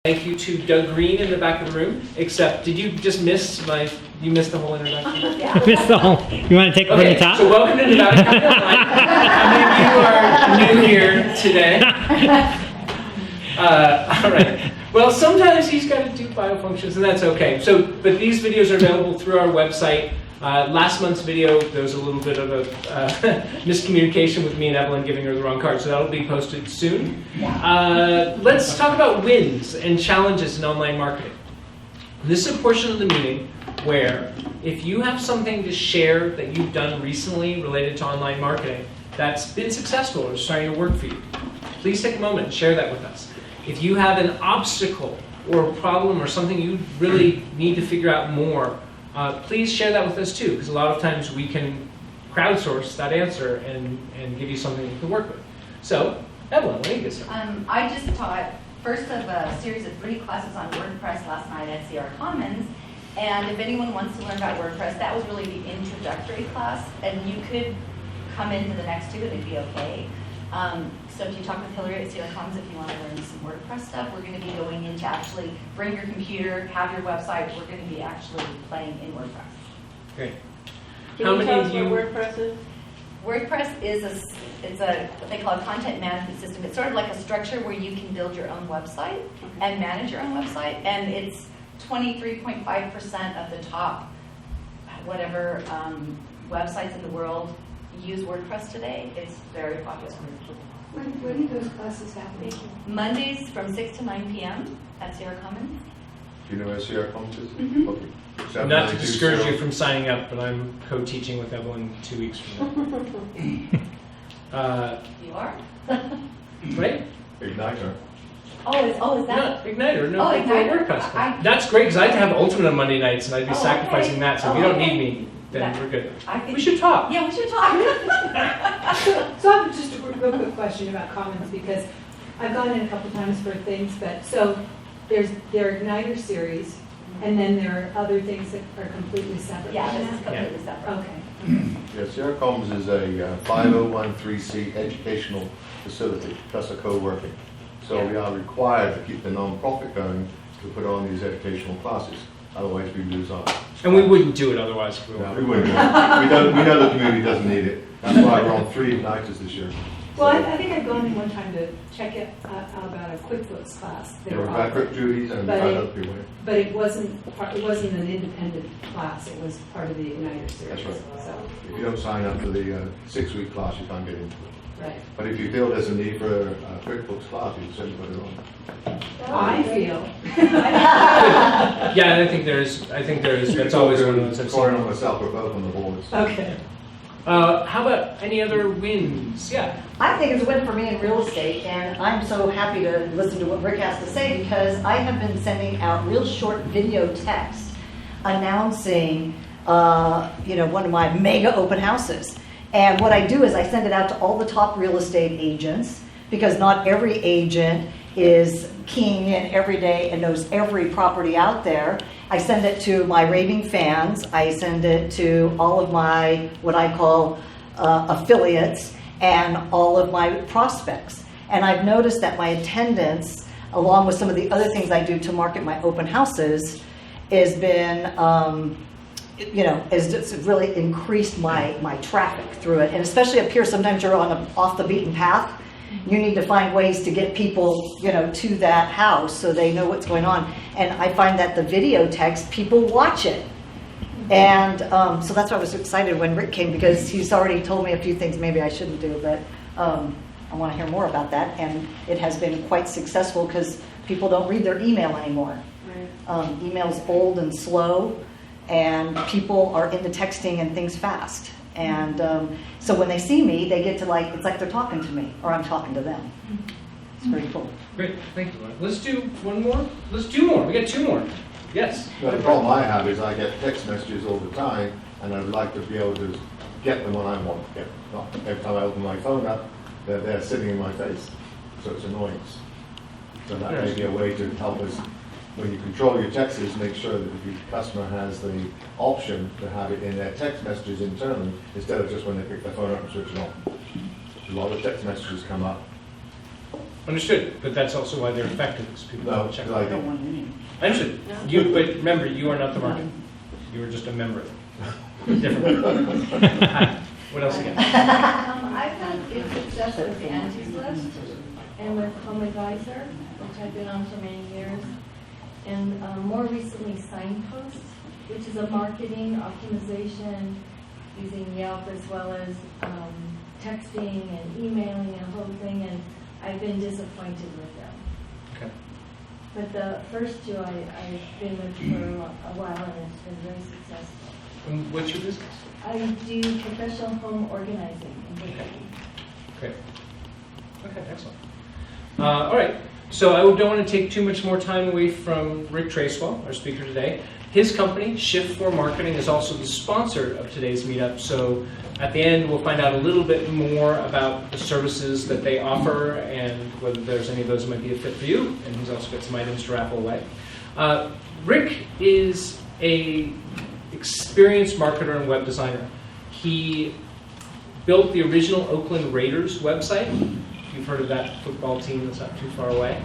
Thank you to Doug Green in the back of the room, except, did you just miss you missed the whole introduction? I missed the whole, you want to take it from the top? So welcome to Nevada County Online. How many of you are new here today? All right. Well, sometimes he's got to do biofunctions, and that's okay. But these videos are available through our website. Last month's video, there was a little bit of a miscommunication with me and Evelyn giving her the wrong card, so that'll be posted soon. Let's talk about wins and challenges in online marketing. This is a portion of the meeting where if you have something to share that you've done recently related to online marketing that's been successful or starting to work for you, please take a moment and share that with us. If you have an obstacle or a problem or something you really need to figure out more, please share that with us too, because a lot of times we can crowdsource that answer and give you something you can work with. So, Evelyn, what do you get started? I just taught first of a series of 3 classes on WordPress last night at CR Commons, and if anyone wants to learn about WordPress, that was really the introductory class, and you could come into the next 2 and it'd be okay. So if you talk with Hillary at CR Commons, if you want to learn some WordPress stuff, we're going to be going into actually bring your computer, have your website. We're going to be actually playing in WordPress. Great. Can you tell us what WordPress is? WordPress is it's what they call a content management system. It's sort of like a structure where you can build your own website and manage your own website, and it's 23.5% of the top whatever websites in the world use WordPress today. It's very popular. When do those classes happen? Mondays from 6 to 9 p.m. at CR Commons. Do you know where CR Commons is? Mm-hmm. Okay. Not to discourage you from signing up, but I'm co-teaching with Evelyn 2 weeks from now. You are? Right? Igniter. Is that? No, Igniter. No, Oh, for Igniter. WordPress. That's great, because I have to have Ultimate on Monday nights, and I'd be sacrificing okay. that, so if you don't need me, then we're good. We should talk. Yeah, we should talk. So I have just a real quick question about Commons, because I've gone in a couple times for things, but so their Igniter series, and then there are other things that are completely separate. Yeah, from this is that? completely separate. Okay. Yeah, CR Commons is a 5013C educational facility plus a co-working. So we are required to keep the non-profit going to put on these educational classes. Otherwise, we lose out. And we wouldn't do it otherwise if we No, wanted. we wouldn't. We know the community doesn't need it. That's why we're on 3 Igniters this year. Well, I think I've gone in one time to check it about a QuickBooks class. They There were were backward offering. duties and But other people. But it wasn't an independent class. It was part of the Igniter series. That's right. So, If you don't sign up for the 6-week class, you can't get into it. right. But if you feel there's a need for a QuickBooks class, you can certainly put it on. I feel. Yeah, and I think there is. That's always one of those. I've Corin seen. and myself are both on the boards. Okay. How about any other wins? Yeah. I think it's a win for me in real estate, and I'm so happy to listen to what Rick has to say, because I have been sending out real short video text announcing, one of my mega open houses. And what I do is I send it out to all the top real estate agents, because not every agent is keying in every day and knows every property out there. I send it to my raving fans. I send it to all of my, what I call affiliates, and all of my prospects. And I've noticed that my attendance, along with some of the other things I do to market my open houses, has been, has just really increased my traffic through it. And especially up here, sometimes you're off the beaten path. You need to find ways to get people, to that house so they know what's going on. And I find that the video text, people watch it. And so that's why I was excited when Rick came, because he's already told me a few things maybe I shouldn't do, but I want to hear more about that. And it has been quite successful, because people don't read their email anymore. Right. Email's old and slow, and people are into texting and things fast. And so when they see me, they get to it's like they're talking to me, or I'm talking to them. It's pretty cool. Great. Thank you. Let's do one more. Let's do more. We got 2 more. Yes. But the problem I have is I get text messages all the time, and I'd like to be able to get them when I want to get them. Not every time I open my phone up, they're there sitting in my face. So it's annoying. So that may be a way to help us, when you control your texts, make sure that if your customer has the option to have it in their text messages internally, instead of just when they pick their phone up and switch it on. A lot of text messages come up Understood, but that's also why they're effective, because people No, don't check. like, I understood. But remember, you are not the market. You are just a member. Different. Hi. What else again? I've had good success with the Angie's List and with Home Advisor, which I've been on for many years, and more recently Signpost, which is a marketing optimization using Yelp as well as texting and emailing and the whole thing, and I've been disappointed with them. Okay. But the first two I've been with for a while, and it's been very successful. And what's your business? I do professional home organizing in Kentucky. Great. Okay, excellent. All right, so I don't want to take too much more time away from Rick Tracewell, our speaker today. His company, Shift4 Marketing, is also the sponsor of today's meetup. So at the end, we'll find out a little bit more about the services that they offer and whether there's any of those that might be a fit for you. And he's also got some items to raffle away. Rick is a experienced marketer and web designer. He built the original Oakland Raiders website. You've heard of that football team that's not too far away.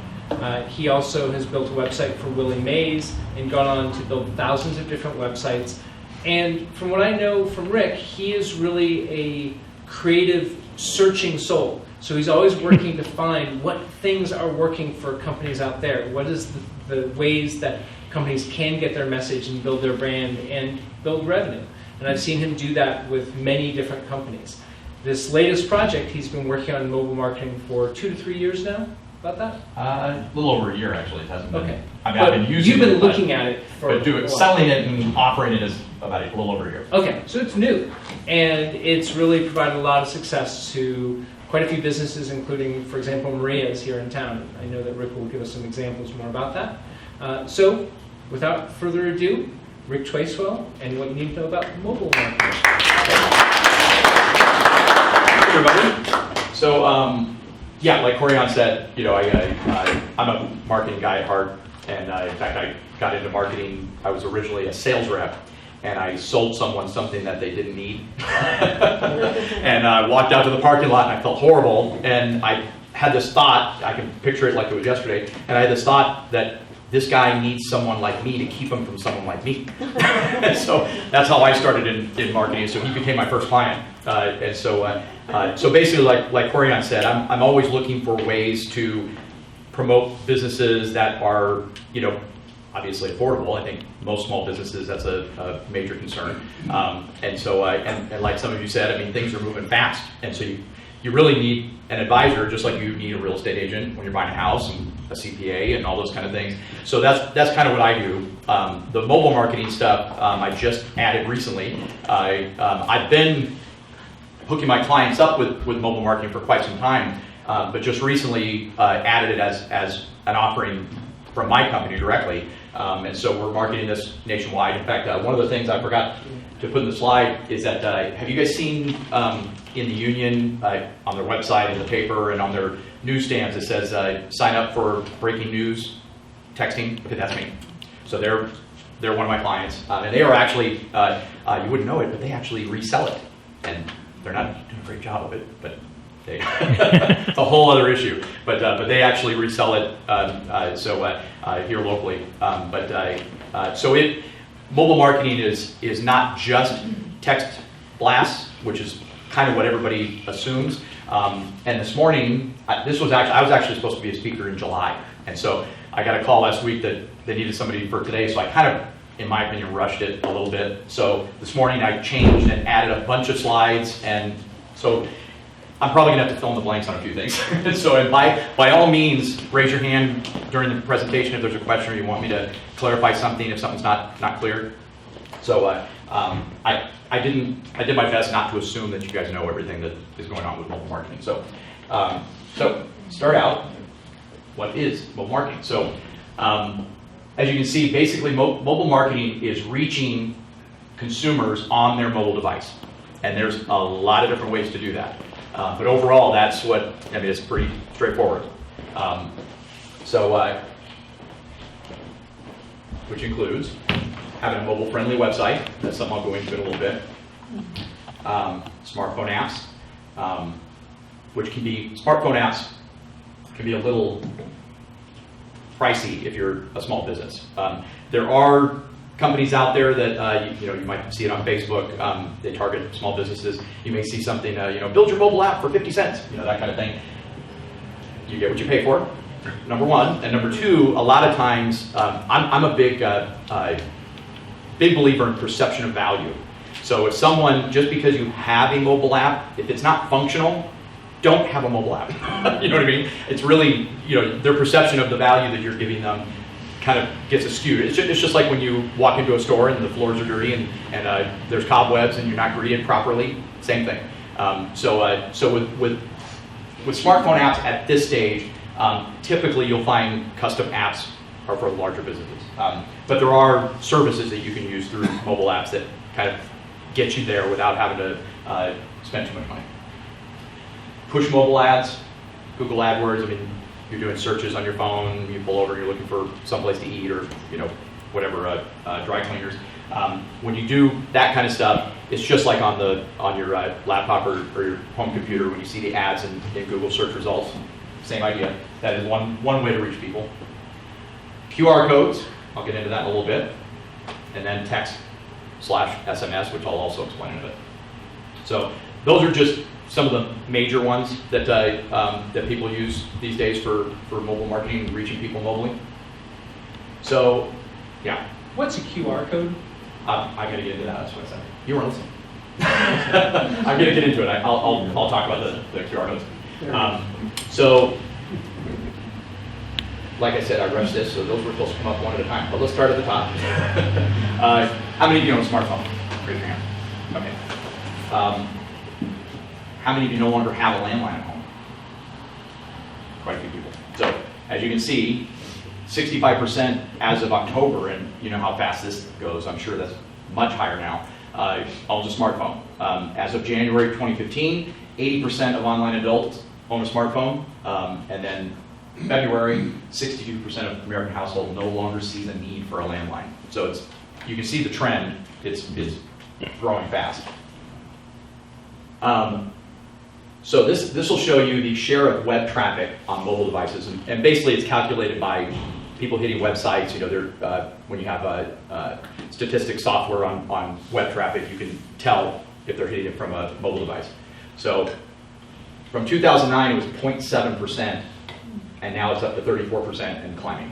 He also has built a website for Willie Mays and gone on to build thousands of different websites. And from what I know from Rick, he is really a creative, searching soul. So he's always working to find what things are working for companies out there. What is the ways that companies can get their message and build their brand and build revenue. And I've seen him do that with many different companies. This latest project, he's been working on mobile marketing for 2 to 3 years now. About that? A little over a year, actually. It hasn't been. Okay. I mean, I've been using You've been it, looking at it for but a while. selling it and offering it is about a little over a year. Okay, so it's new. And it's really provided a lot of success to quite a few businesses, including, for example, Maria's here in town. I know that Rick will give us some examples more about that. So, without further ado, Rick Tracewell and what you need to know about mobile marketing. Hey, everybody. So, yeah, like Corian said, you know, I'm a marketing guy at heart, and in fact, I got into marketing. I was originally a sales rep, and I sold someone something that they didn't need. And I walked out to the parking lot, and I felt horrible, and I had this thought, I can picture it like it was yesterday, and I had this thought that this guy needs someone like me to keep him from someone like me. So that's how I started in marketing, so he became my first client. And so basically, like Corian said, I'm always looking for ways to promote businesses that are, you know, obviously affordable. I think most small businesses, that's a major concern. And so, and like some of you said, I mean, things are moving fast. And so you really need an advisor, just like you need a real estate agent when you're buying a house and a CPA and all those kind of things. So that's kind of what I do. The mobile marketing stuff, I just added recently. I've been hooking my clients up with mobile marketing for quite some time, but just recently added it as an offering from my company directly. And so we're marketing this nationwide. In fact, one of the things I forgot to put in the slide is that, have you guys seen in the union, on their website, in the paper, and on their newsstands, it says, sign up for breaking news texting? Okay, that's me. So they're one of my clients. And they are actually, you wouldn't know it, but they actually resell it. And they're not doing a great job of it, but they, it's a whole other issue. But they actually resell it here locally. So mobile marketing is not just text blasts, which is kind of what everybody assumes. And this morning, I was actually supposed to be a speaker in July, and so I got a call last week that they needed somebody for today. So I kind of, in my opinion, rushed it a little bit. So this morning I changed and added a bunch of slides, and so I'm probably gonna have to fill in the blanks on a few things. So by all means, raise your hand during the presentation if there's a question or you want me to clarify something if something's not clear. So I did my best not to assume that you guys know everything that is going on with mobile marketing. So start out, what is mobile marketing? So as you can see, basically mobile marketing is reaching consumers on their mobile device. And there's a lot of different ways to do that. But overall, that's what, I mean, it's pretty straightforward. Which includes having a mobile-friendly website. That's something I'll go into in a little bit. Smartphone apps, smartphone apps can be a little pricey if you're a small business. There are companies out there that you might see it on Facebook. They target small businesses. You may see something, build your mobile app for 50 cents, that kind of thing. You get what you pay for, number one. And number two, a lot of times, I'm a big believer in perception of value. So if someone, just because you have a mobile app, if it's not functional, don't have a mobile app. You know what I mean? It's really, their perception of the value that you're giving them kind of gets skewed. It's just like when you walk into a store and the floors are dirty and there's cobwebs and you're not greeted properly. Same thing. So with smartphone apps at this stage, typically you'll find custom apps are for larger businesses. But there are services that you can use through mobile apps that kind of get you there without having to spend too much money. Push mobile ads, Google AdWords. I mean, you're doing searches on your phone. You pull over, you're looking for someplace to eat, or whatever, dry cleaners. When you do that kind of stuff, it's just like on your laptop or your home computer when you see the ads in Google search results. Same idea. That is one way to reach people. QR codes. I'll get into that in a little bit, and then text/SMS, which I'll also explain in a bit. So those are just some of the major ones that that people use these days for mobile marketing and reaching people mobilely. So, yeah. What's a QR code? I'm going to get into that. That's what I said. You weren't listening. I'm going to get into it. I'll talk about the QR codes. So, like I said, I rushed this, so those were supposed to come up one at a time. But let's start at the top. How many of you own a smartphone? Raise your hand. Okay. How many of you no longer have a landline at home? Quite a few people. So, as you can see, 65% as of October, and you know how fast this goes, I'm sure that's much higher now, owns a smartphone. As of January 2015, 80% of online adults own a smartphone, and then February, 62% of American households no longer sees a need for a landline. So you can see the trend, it's growing fast. So this will show you the share of web traffic on mobile devices, and basically it's calculated by people hitting websites. When you have statistics software on web traffic, you can tell if they're hitting it from a mobile device. So from 2009, it was 0.7%, and now it's up to 34% and climbing.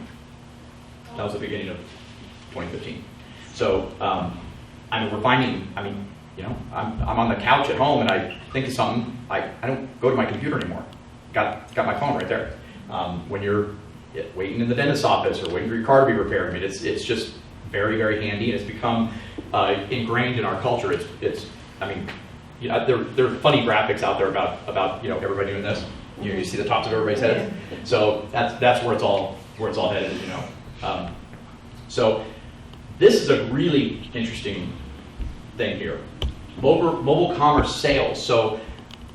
That was the beginning of 2015. So we're finding, I'm on the couch at home and I think of something, I don't go to my computer anymore. Got my phone right there. When you're waiting in the dentist's office or waiting for your car to be repaired, it's just very, very handy, and it's become ingrained in our culture. There are funny graphics out there about everybody doing this. You see the tops of everybody's heads. So that's where it's all headed. So this is a really interesting thing here. Mobile commerce sales. So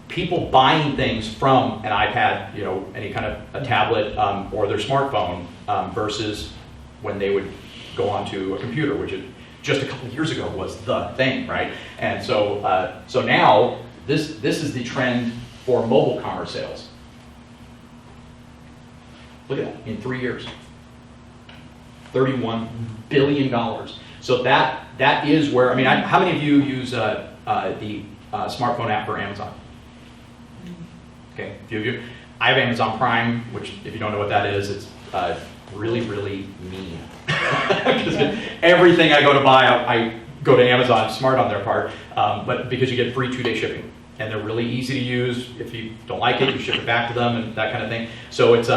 people buying things from an iPad, any kind of a tablet or their smartphone versus when they would go onto a computer, which just a couple of years ago was the thing, right? And so now this is the trend for mobile commerce sales. Look at that, in 3 years, $31 billion. So that is where, how many of you use the smartphone app for Amazon? Okay, a few of you. I have Amazon Prime, which, if you don't know what that is, it's really, really mean. Because everything I go to buy, I go to Amazon. Smart on their part, but because you get free 2-day shipping. And they're really easy to use. If you don't like it, you ship it back to them and that kind of thing. So it's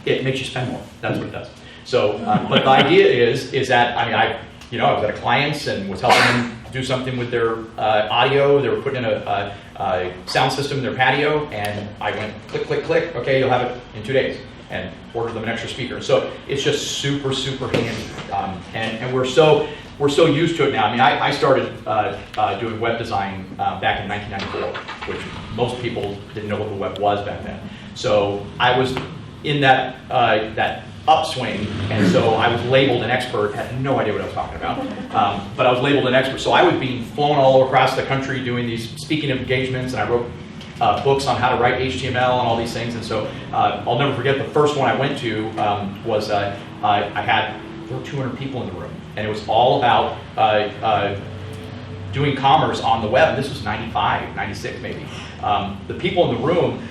it makes you spend more. That's what it does. So, but the idea is that I was at a client's and was helping them do something with their audio. They were putting in a sound system in their patio, and I went click, click, click. Okay, you'll have it in 2 days, and ordered them an extra speaker. So it's just super, super handy, and we're so used to it now. I started doing web design back in 1994, which most people didn't know what the web was back then. So I was in that upswing, and so I was labeled an expert. Had no idea what I was talking about, but I was labeled an expert. So I was being flown all across the country doing these speaking engagements, and I wrote books on how to write HTML and all these things. And so I'll never forget the first one I went to was there were 200 people in the room, and it was all about doing commerce on the web. And this was 95, 96 maybe. The people in the room,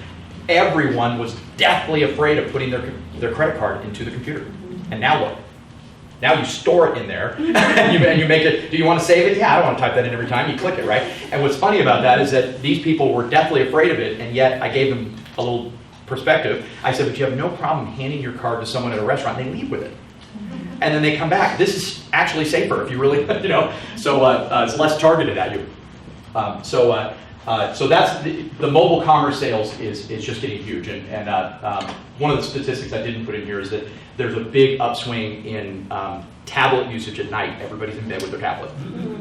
everyone was deathly afraid of putting their credit card into the computer. And now what? Now you store it in there, and you make it, do you want to save it? Yeah, I don't want to type that in every time. You click it, right? And what's funny about that is that these people were deathly afraid of it, and yet I gave them a little perspective. I said, but you have no problem handing your card to someone at a restaurant, and they leave with it. And then they come back. This is actually safer if you really, so it's less targeted at you. So that's the mobile commerce sales is just getting huge. And one of the statistics I didn't put in here is that there's a big upswing in tablet usage at night. Everybody's in bed with their tablet.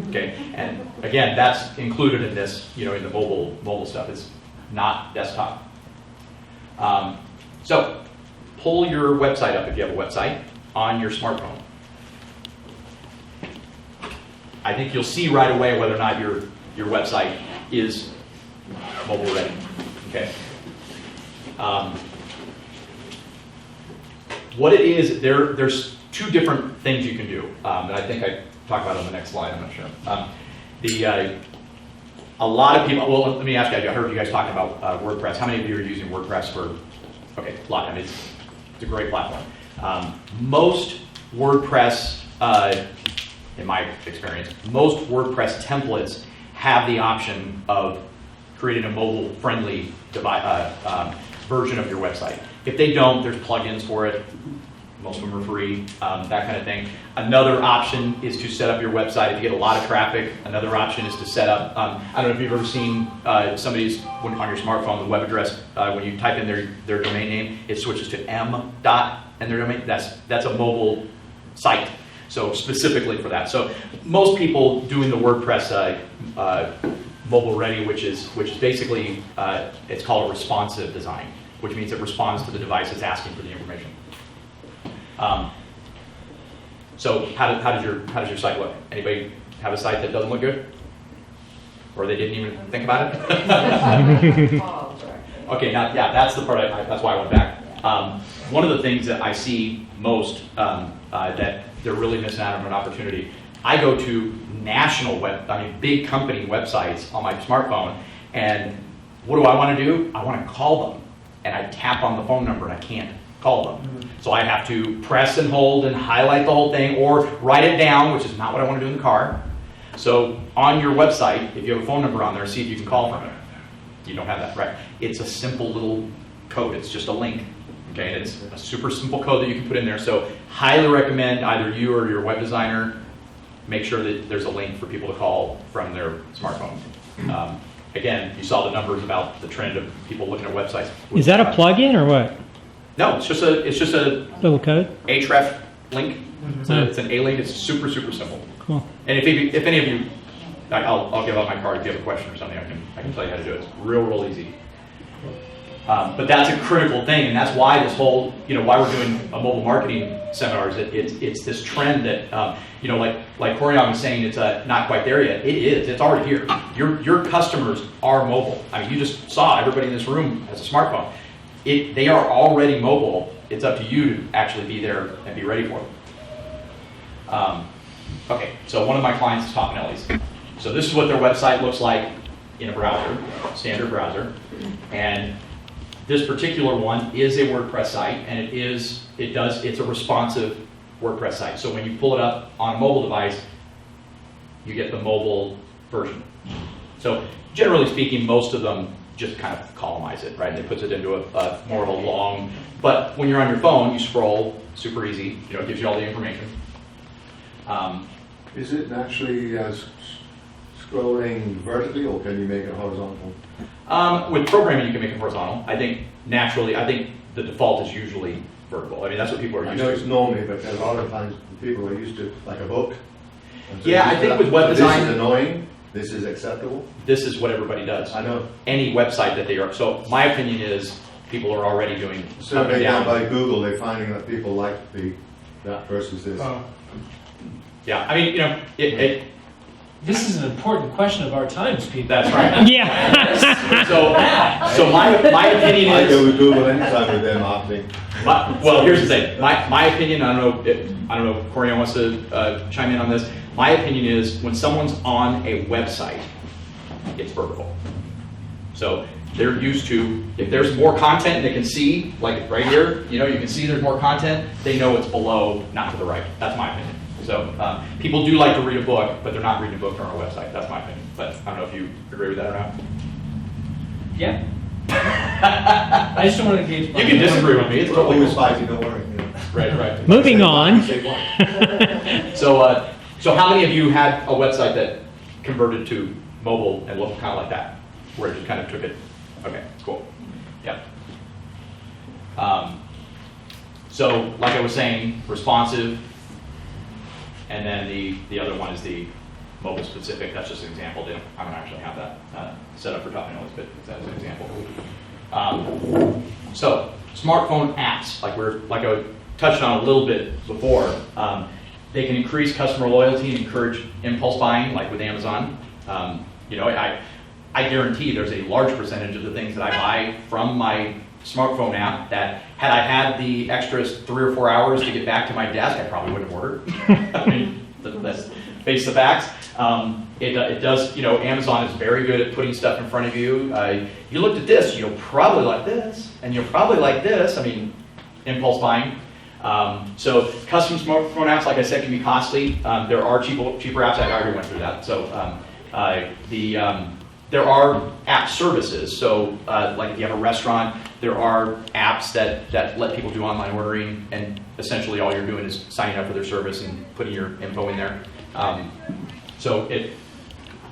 Okay, and again, that's included in this, in the mobile stuff. It's not desktop. So pull your website up if you have a website on your smartphone. I think you'll see right away whether or not your website is mobile ready. Okay. What it is, there's two different things you can do, and I think I talk about it on the next slide. I'm not sure. A lot of people. Well, let me ask you. I heard you guys talking about WordPress. How many of you are using WordPress for? Okay, a lot. I mean, it's a great platform. Most WordPress, in my experience, most WordPress templates have the option of creating a mobile-friendly version of your website. If they don't, there's plugins for it. Most of them are free, that kind of thing. Another option is to set up your website if you get a lot of traffic. Another option is to set up, I don't know if you've ever seen somebody's, on your smartphone, the web address, when you type in their domain name, it switches to m dot and their domain. That's a mobile site, so specifically for that. So most people doing the WordPress mobile ready, which is basically, it's called a responsive design, which means it responds to the device that's asking for the information. So how does your site look? Anybody have a site that doesn't look good? Or they didn't even think about it? Okay, now, yeah, that's the part, that's why I went back. One of the things that I see most that they're really missing out on an opportunity, I go to big company websites on my smartphone, and what do I want to do? I want to call them, and I tap on the phone number and I can't call them. So I have to press and hold and highlight the whole thing or write it down, which is not what I want to do in the car. So on your website, if you have a phone number on there, see if you can call from it. You don't have that, right? It's a simple little code. It's just a link. Okay, and it's a super simple code that you can put in there. So highly recommend either you or your web designer make sure that there's a link for people to call from their smartphone. Again, you saw the numbers about the trend of people looking at websites. Is that a plugin or what? No, it's just a Little code? href link. It's an A link. It's super simple. Cool. And if any of you, I'll give out my card if you have a question or something. I can tell you how to do it. It's real easy. But that's a critical thing, and that's why this whole, why we're doing a mobile marketing seminars. It's this trend that, like Corian was saying, it's not quite there yet. It is. It's already here. Your customers are mobile. I mean, you just saw everybody in this room has a smartphone. They are already mobile. It's up to you to actually be there and be ready for them. Okay, so one of my clients is Topanelli's. So this is what their website looks like in a browser, standard browser, and this particular one is a WordPress site, and it's a responsive WordPress site. So when you pull it up on a mobile device, you get the mobile version. So generally speaking, most of them just kind of columnize it, right? It puts it into a more of a long, but when you're on your phone, you scroll, super easy, it gives you all the information. Is it naturally scrolling vertically, or can you make it horizontal? With programming, you can make it horizontal. I think the default is usually vertical. I mean, that's what people are used to. I know it's normally, but a lot of times people are used to like a book. So yeah, I think with web design, this is annoying. This is acceptable. This is what everybody does. I know. Any website that they are. So my opinion is people are already doing. Certainly now by Google, they're finding that people like that versus this. Yeah, I mean, This is an important question of our times, Pete. That's right. Yeah. So my opinion I is. go with Google anytime with their marketing. Well, here's the thing. My opinion. I don't know if Corian wants to chime in on this. My opinion is when someone's on a website, it's vertical. So they're used to, if there's more content they can see, like right here, you can see there's more content. They know it's below, not to the right. That's my opinion. So people do like to read a book, but they're not reading a book on our website. That's my opinion. But I don't know if you agree with that or not. Yeah. I just don't want to engage. You can disagree with me. It's totally Always cool. spicy, don't worry. Right. Moving on. So how many of you had a website that converted to mobile and looked kind of like that, where it just kind of took it? Okay, cool. Yeah. So like I was saying, responsive, and then the other one is the mobile specific. That's just an example. I don't actually have that set up for talking notes, but that's an example. So smartphone apps, like I touched on a little bit before, they can increase customer loyalty and encourage impulse buying, like with Amazon. I guarantee there's a large percentage of the things that I buy from my smartphone app that had I had the extra 3 or 4 hours to get back to my desk, I probably wouldn't have ordered. I mean, let's face the facts. It does, Amazon is very good at putting stuff in front of you. You looked at this, you'll probably like this, and you'll probably like this. I mean, impulse buying. So custom smartphone apps, like I said, can be costly. There are cheaper apps. I already went through that. So there are app services. So like if you have a restaurant, there are apps that let people do online ordering, and essentially all you're doing is signing up for their service and putting your info in there. So it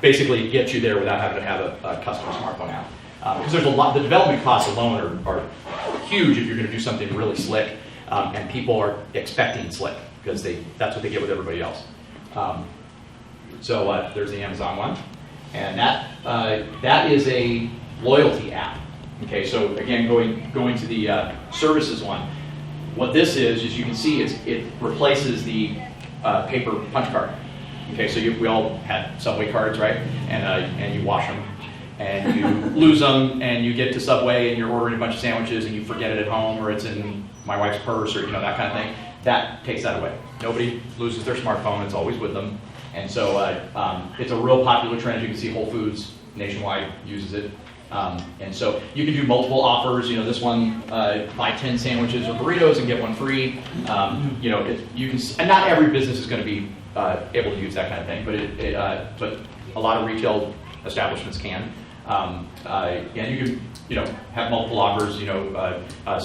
basically gets you there without having to have a custom smartphone app. Because there's a lot, the development costs alone are huge if you're going to do something really slick, and people are expecting slick because that's what they get with everybody else. So there's the Amazon one, and that is a loyalty app. Okay, so again, going to the services one, what this is you can see it replaces the paper punch card. Okay, so we all had Subway cards, right? And you wash them, and you lose them, and you get to Subway, and you're ordering a bunch of sandwiches, and you forget it at home, or it's in my wife's purse, or that kind of thing. That takes that away. Nobody loses their smartphone; it's always with them. And so it's a real popular trend. You can see Whole Foods nationwide uses it. And so you can do multiple offers. This one, buy 10 sandwiches or burritos and get one free. You can, and not every business is going to be able to use that kind of thing, but a lot of retail establishments can. And you can, have multiple offers.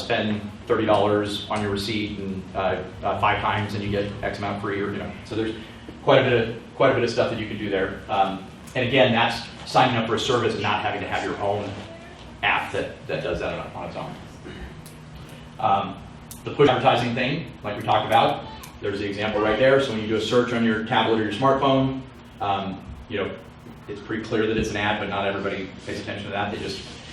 Spend $30 on your receipt and 5 times, and you get X amount free. So there's quite a bit of stuff that you can do there. And again, that's signing up for a service and not having to have your own app that does that on its own. The push advertising thing, like we talked about, there's the example right there. So when you do a search on your tablet or your smartphone, it's pretty clear that it's an ad, but not everybody pays attention to that.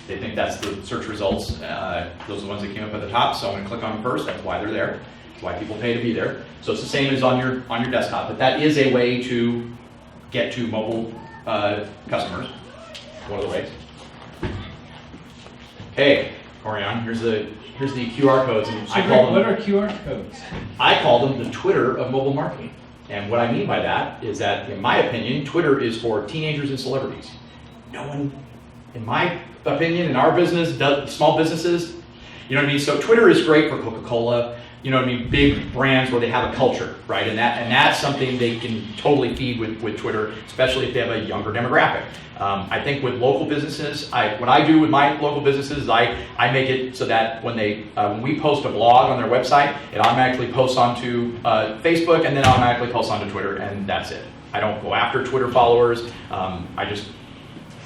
They think that's the search results. Those are the ones that came up at the top, so I'm going to click on them first. That's why they're there. That's why people pay to be there. So it's the same as on your desktop, but that is a way to get to mobile customers. One of the ways. Okay, Corian, here's the QR codes, and So what are QR codes? I call them the Twitter of mobile marketing. And what I mean by that is that, in my opinion, Twitter is for teenagers and celebrities. No one, in my opinion, in our business, small businesses, you know what I mean? So Twitter is great for Coca-Cola, big brands where they have a culture, right? And that's something they can totally feed with Twitter, especially if they have a younger demographic. I think with local businesses, what I do with my local businesses is I make it so that when we post a blog on their website, it automatically posts onto Facebook and then automatically posts onto Twitter, and that's it. I don't go after Twitter followers. I just,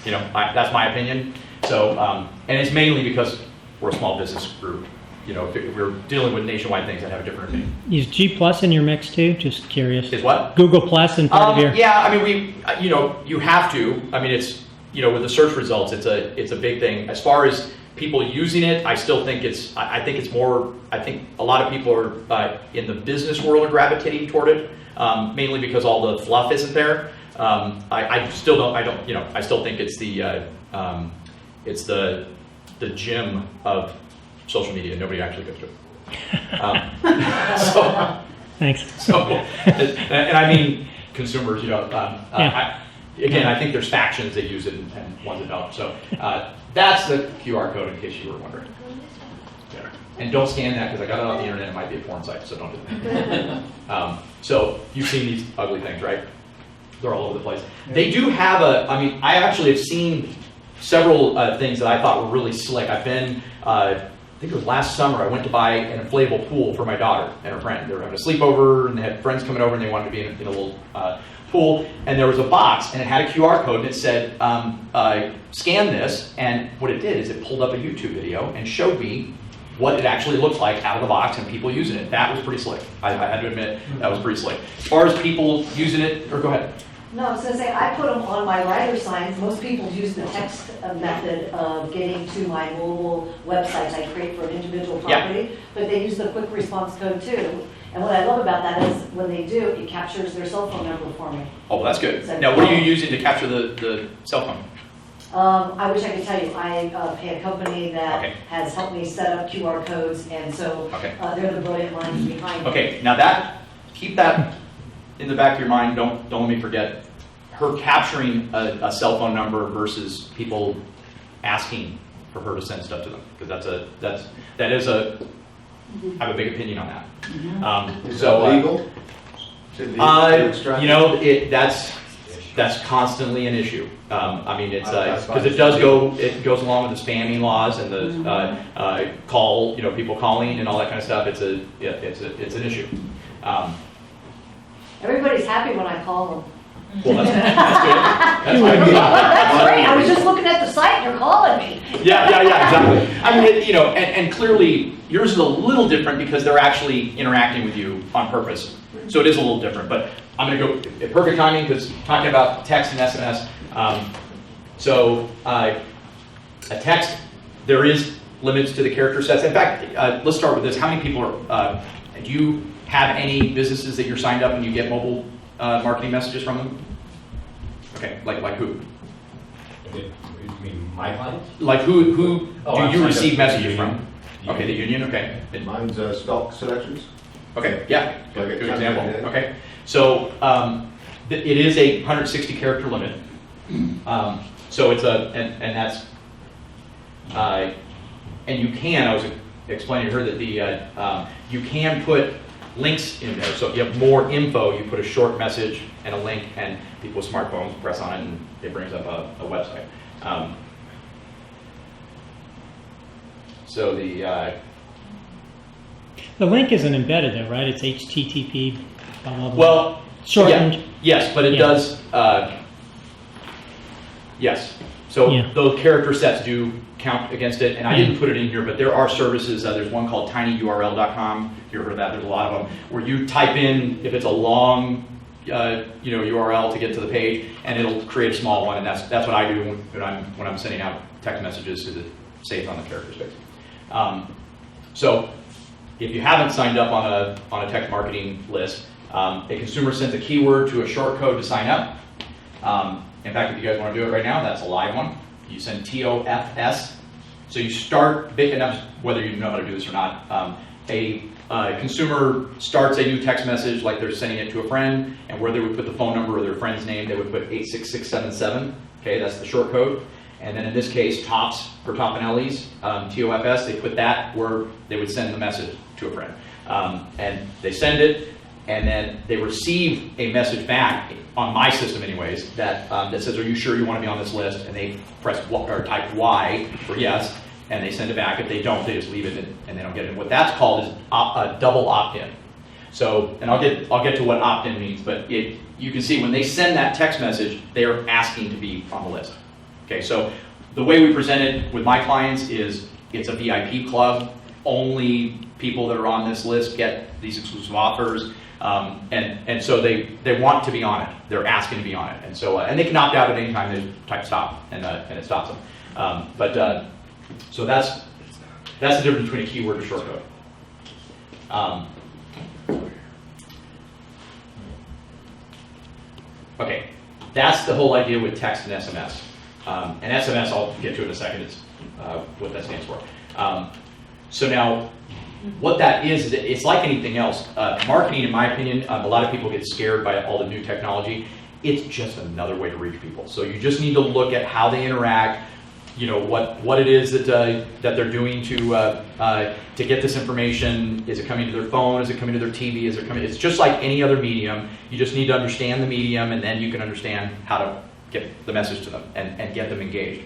that's my opinion. So, and it's mainly because we're a small business group. If we're dealing with nationwide things that have a different opinion. Is G Plus in your mix too? Just curious. Is what? Google Plus in part of your. Yeah, I mean, you have to. I mean, it's, with the search results, it's a big thing. As far as people using it, I still think I think a lot of people are in the business world are gravitating toward it, mainly because all the fluff isn't there. I still don't, I still think it's the gym of social media. Nobody actually goes to it. Thanks. And I mean consumers, Yeah. I think there's factions that use it and ones that don't. So that's the QR code in case you were wondering. Yeah. And don't scan that because I got it off the internet. It might be a porn site, so don't do that. So you've seen these ugly things, right? They're all over the place. They do have I actually have seen several things that I thought were really slick. I've been, I think it was last summer, I went to buy an inflatable pool for my daughter and her friend. They were having a sleepover and they had friends coming over and they wanted to be in a little pool. And there was a box and it had a QR code and it said, scan this. And what it did is it pulled up a YouTube video and showed me what it actually looks like out of the box and people using it. That was pretty slick. I had to admit, that was pretty slick. As far as people using it, or go ahead. No, I was going to say, I put them on my rider signs. Most people use the text method of getting to my mobile websites I create for an individual property, but they use the quick response code too. And what I love about that is when they do, it captures their cell phone number for me. Oh, well, that's good. Now, what are you using to capture the cell phone? I wish I could tell you. I pay a company that has helped me set up QR codes, and so they're the brilliant minds behind it. Okay, now keep that in the back of your mind. Don't let me forget. Her capturing a cell phone number versus people asking for her to send stuff to them, because I have a big opinion on that. Is that legal? That's constantly an issue. I mean, it's because it goes along with the spamming laws and the people calling and all that kind of stuff. It's an issue. Everybody's happy when I call them. Well, that's good. That's great. I was just looking at the site and you're calling me. Yeah, exactly. I mean, and clearly yours is a little different because they're actually interacting with you on purpose. So it is a little different, but I'm going to go perfect timing because talking about text and SMS. A text, there is limits to the character sets. In fact, let's start with this. How many people do you have any businesses that you're signed up and you get mobile marketing messages from them? Okay, like who? You mean my clients? Like who do I'm you signed receive up messages to the from? union. Okay, the union, okay. Mine's stock selections. Okay, yeah, Like good a example. template, yeah. Okay, so it is a 160 character limit. So it's and that's, and you can, I was explaining to her that you can put links in there. So if you have more info, you put a short message and a link, and people with smartphones press on it and it brings up a website. So The link isn't embedded though, right? It's HTTP, blah, blah, blah. well, Shortened. yeah, yes, but it Yeah. does, yes. So Yeah. those character sets do count against it, and I didn't put it in here, but there are services, there's one called tinyurl.com, if you ever heard of that, there's a lot of them, where you type in, if it's a long URL to get to the page, and it'll create a small one, and that's what I do when I'm sending out text messages, because it saves on the character space. So if you haven't signed up on a text marketing list, a consumer sends a keyword to a short code to sign up. In fact, if you guys want to do it right now, that's a live one. You send TOFS. So you start, and whether you know how to do this or not, a consumer starts a new text message like they're sending it to a friend, and where they would put the phone number or their friend's name, they would put 86677. Okay, that's the short code. And then in this case, TOPS for Topanelli's, TOFS, they put that where they would send the message to a friend. And they send it, and then they receive a message back, on my system anyways, that says, are you sure you want to be on this list? And they press or type Y for yes, and they send it back. If they don't, they just leave it and they don't get it. What that's called is a double opt-in. So, and I'll get to what opt-in means, but you can see when they send that text message, they are asking to be on the list. Okay, so the way we present it with my clients is it's a VIP club. Only people that are on this list get these exclusive offers, and so they want to be on it. They're asking to be on it, and so and they can opt out at any time. They type stop, and it stops them. So that's the difference between a keyword and a short code. Okay, That's the whole idea with text and SMS. And SMS, I'll get to in a second, it's what that stands for. So now, what that is it's like anything else. Marketing, in my opinion, a lot of people get scared by all the new technology. It's just another way to reach people. So you just need to look at how they interact, you know, what it is that they're doing to get this information. Is it coming to their phone? Is it coming to their TV? Is it coming? It's just like any other medium. You just need to understand the medium, and then you can understand how to get the message to them and get them engaged.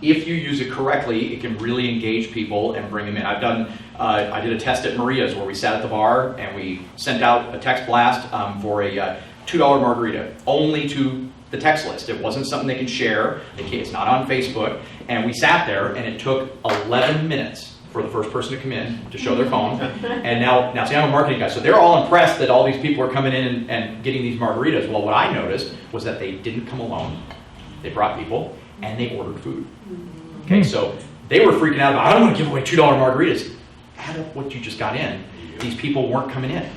If you use it correctly, it can really engage people and bring them in. I did a test at Maria's where we sat at the bar and we sent out a text blast for a $2 margarita, only to the text list. It wasn't something they could share. It's not on Facebook. And we sat there, and it took 11 minutes for the first person to come in to show their phone. And now see, I'm a marketing guy, so they're all impressed that all these people are coming in and getting these margaritas. Well, what I noticed was that they didn't come alone. They brought people, and they ordered food. Okay, so they were freaking out about, I don't want to give away $2 margaritas. Add up what you just got in. These people weren't coming in.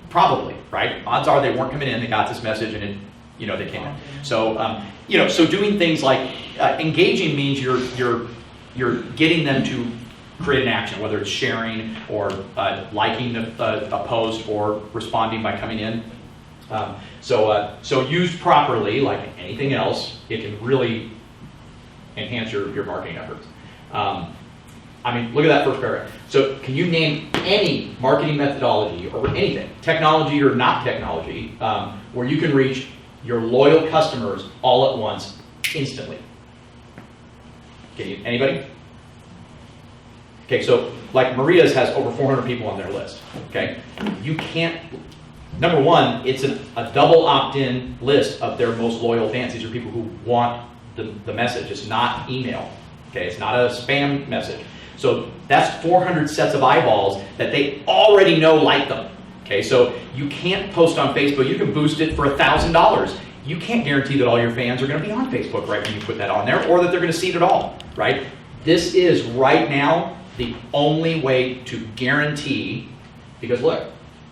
Probably, right? Odds are they weren't coming in. They got this message, and they came in. So, so doing things like engaging means you're getting them to create an action, whether it's sharing or liking a post or responding by coming in. So used properly, like anything else, it can really enhance your marketing efforts. Look at that first paragraph. So can you name any marketing methodology or anything, technology or not technology, where you can reach your loyal customers all at once, instantly? Anybody? Okay, so like Maria's has over 400 people on their list, okay? You can't, number one, it's a double opt-in list of their most loyal fans. These are people who want the message. It's not email, okay? It's not a spam message. So that's 400 sets of eyeballs that they already know like them, okay? So you can't post on Facebook. You can boost it for $1,000. You can't guarantee that all your fans are gonna be on Facebook right when you put that on there, or that they're gonna see it at all, right? This is right now the only way to guarantee, because look,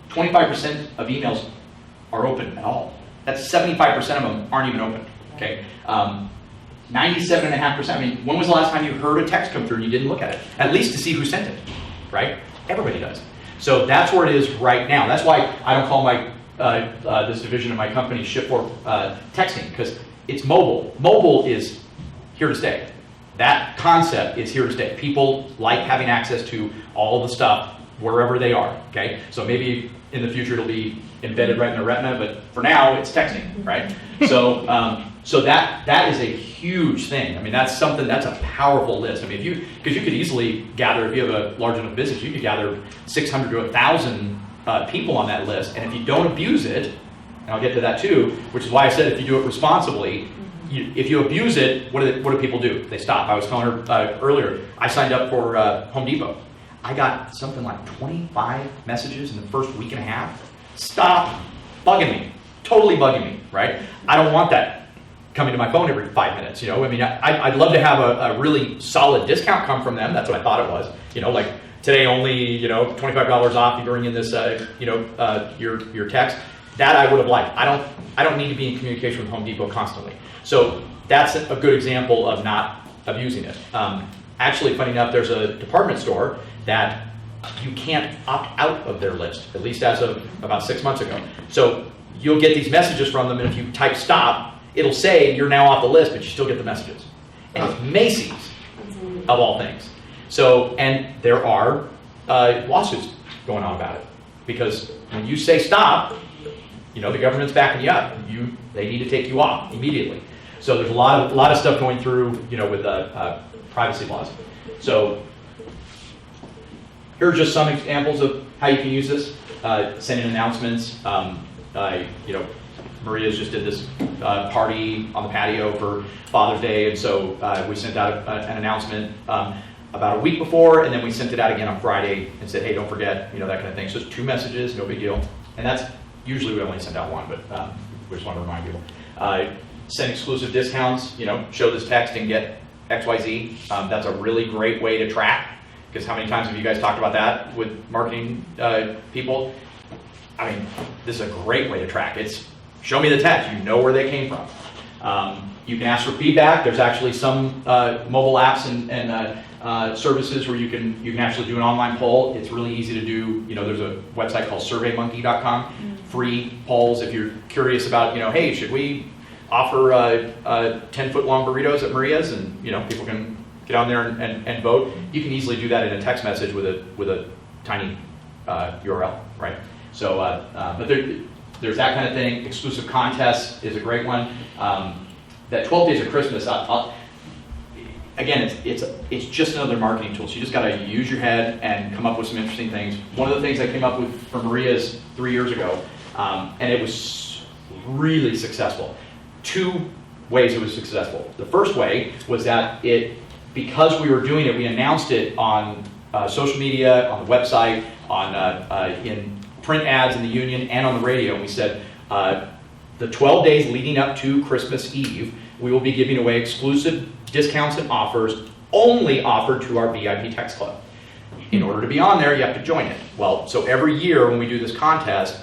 25% of emails are open at all. That's 75% of them aren't even open, okay? 97.5%, when was the last time you heard a text come through and you didn't look at it? At least to see who sent it, right? Everybody does. So that's where it is right now. That's why I don't call my this division of my company Shift for texting, because it's mobile. Mobile is here to stay. That concept is here to stay. People like having access to all the stuff wherever they are, okay? So maybe in the future it'll be embedded right in their retina, but for now it's texting, right? So so that is a huge thing. That's a powerful list. Because you could easily gather, if you have a large enough business, you could gather 600 to 1,000 people on that list. And if you don't abuse it, and I'll get to that too, which is why I said if you do it responsibly, if you abuse it, what do people do? They stop. I was telling her earlier, I signed up for Home Depot. I got something like 25 messages in the first week and a half. Stop bugging me. Totally bugging me, right? I don't want that coming to my phone every 5 minutes. I'd love to have a really solid discount come from them. That's what I thought it was. Like today only, $25 off. You bring in this, your text. That I would have liked. I don't need to be in communication with Home Depot constantly. So that's a good example of not abusing it. Actually, funny enough, there's a department store that you can't opt out of their list, at least as of about 6 months ago. So you'll get these messages from them, and if you type stop, it'll say you're now off the list, but you still get the messages. And it's Macy's, of all things. So, and there are lawsuits going on about it, because when you say stop, the government's backing you up. They need to take you off immediately. So there's a lot of stuff going through, with privacy laws. So here are just some examples of how you can use this. Sending announcements. Maria's just did this party on the patio for Father's Day, and so we sent out an announcement about a week before, and then we sent it out again on Friday and said, hey, don't forget, that kind of thing. So it's 2 messages, no big deal. And that's usually we only send out one, but we just want to remind people. Send exclusive discounts, show this text and get XYZ. That's a really great way to track, because how many times have you guys talked about that with marketing people? This is a great way to track. It's show me the text, you know where they came from. You can ask for feedback. There's actually some mobile apps and services where you can actually do an online poll. It's really easy to do. There's a website called surveymonkey.com, free polls if you're curious about, hey, should we offer 10-foot long burritos at Maria's, and people can get on there and vote. You can easily do that in a text message with a tiny URL, right? So, but there's that kind of thing. Exclusive contests is a great one. That 12 Days of Christmas, again, it's just another marketing tool. So you just got to use your head and come up with some interesting things. One of the things I came up with for Maria's 3 years ago, and it was really successful. 2 ways it was successful. The first way was that because we were doing it, we announced it on social media, on the website, in print ads in the union, and on the radio. And we said, the 12 days leading up to Christmas Eve, we will be giving away exclusive discounts and offers only offered to our VIP Text Club. In order to be on there, you have to join it. Well, so every year when we do this contest,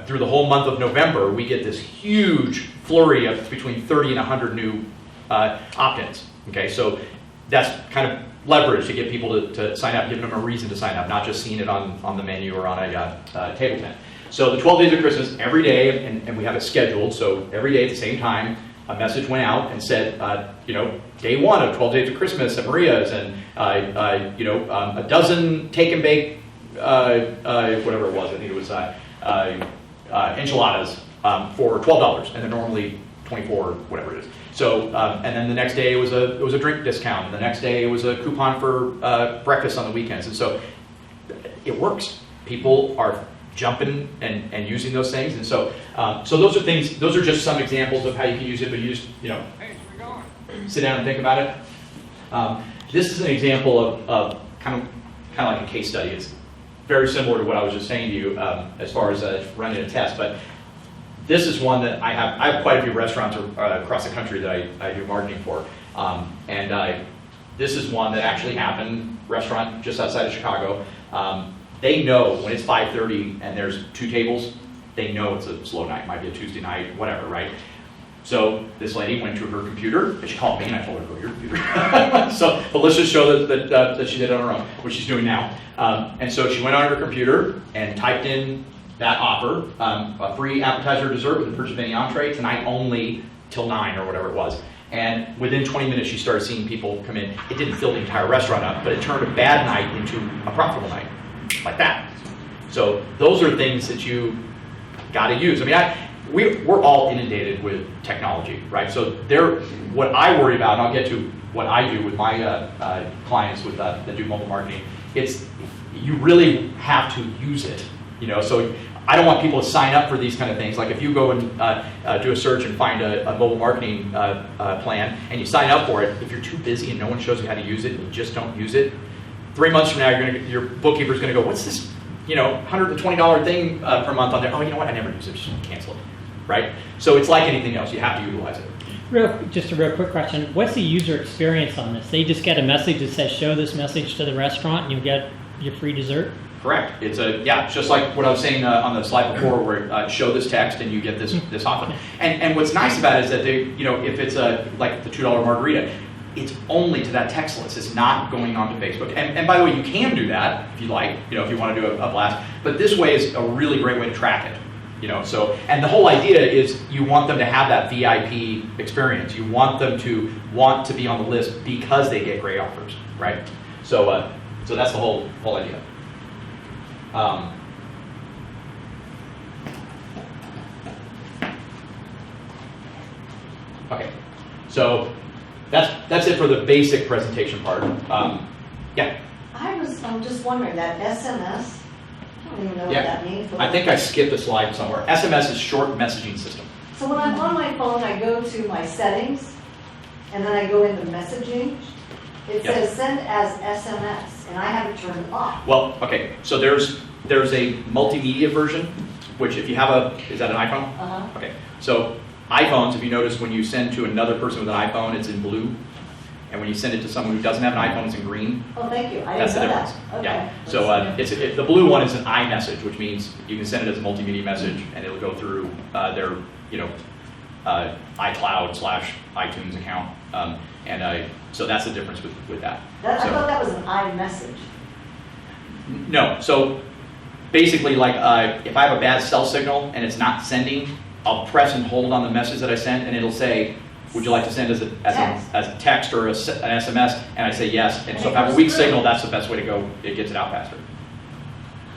through the whole month of November, we get this huge flurry of between 30 and 100 new opt-ins. Okay, so that's kind of leverage to get people to sign up, giving them a reason to sign up, not just seeing it on the menu or on a table tent. So the 12 Days of Christmas, every day, and we have it scheduled, so every day at the same time, a message went out and said, day 1 of 12 Days of Christmas at Maria's, and a dozen take and bake, whatever it was, I think it was enchiladas for $12, and they're normally $24 or whatever it is. So, and then the next day it was a drink discount, and the next day it was a coupon for breakfast on the weekends, and so it works. People are jumping and using those things, and so those are things. Those are just some examples of how you can use it. But you just sit down and think about it. This is an example of kind of like a case study. It's very similar to what I was just saying to you as far as running a test, but this is one that I have quite a few restaurants across the country that I do marketing for, and this is one that actually happened. Restaurant just outside of Chicago. They know when it's 5:30 and there's 2 tables, they know it's a slow night. It might be a Tuesday night, whatever, right? So this lady went to her computer, and she called me, and I told her to go to your computer. But let's just show that she did it on her own, which she's doing now. And so she went on her computer and typed in that offer, a free appetizer or dessert with the purchase of any entree, tonight only till 9 or whatever it was. And within 20 minutes, she started seeing people come in. It didn't fill the entire restaurant up, but it turned a bad night into a profitable night, like that. So those are things that you got to use. I mean, we're all inundated with technology, right? So what I worry about, and I'll get to what I do with my clients that do mobile marketing, it's you really have to use it. So I don't want people to sign up for these kind of things. Like if you go and do a search and find a mobile marketing plan and you sign up for it, if you're too busy and no one shows you how to use it and you just don't use it, 3 months from now your bookkeeper's going to go, what's this $120 thing per month on there? Oh, you know what? I never use it. Just cancel it, right? So it's like anything else. You have to utilize it. Just a real quick question. What's the user experience on this? They just get a message that says, show this message to the restaurant and you'll get your free dessert? Correct. It's just like what I was saying on the slide before, where show this text and you get this offer. And what's nice about it is that they, if it's like the $2 margarita, it's only to that text list. It's not going onto Facebook. And by the way, you can do that if you like, if you want to do a blast. But this way is a really great way to track it. So, and the whole idea is you want them to have that VIP experience. You want them to want to be on the list because they get great offers, right? So that's the whole idea. Okay, so that's it for the basic presentation part. Yeah. I was just wondering, that SMS, I don't even know what that means. I think I skipped a slide somewhere. SMS is short messaging system. So when I'm on my phone, I go to my settings, and then I go into messaging. It says send as SMS, and I have it turned off. Well, okay, so there's a multimedia version, which if you have is that an iPhone? Uh-huh. Okay, so iPhones, if you notice, when you send to another person with an iPhone, it's in blue. And when you send it to someone who doesn't have an iPhone, it's in green. Oh, thank you. I That's didn't the know difference. that. Okay. Yeah. So the blue one is an iMessage, which means you can send it as a multimedia message, and it'll go through their iCloud/iTunes account. So that's the difference with that. I So- thought that was an iMessage. No, so basically, like, if I have a bad cell signal and it's not sending, I'll press and hold on the message that I sent, and it'll say, would you like to send as a text or an SMS? And I say yes. And so if I have a weak signal, that's the best way to go. It gets it out faster.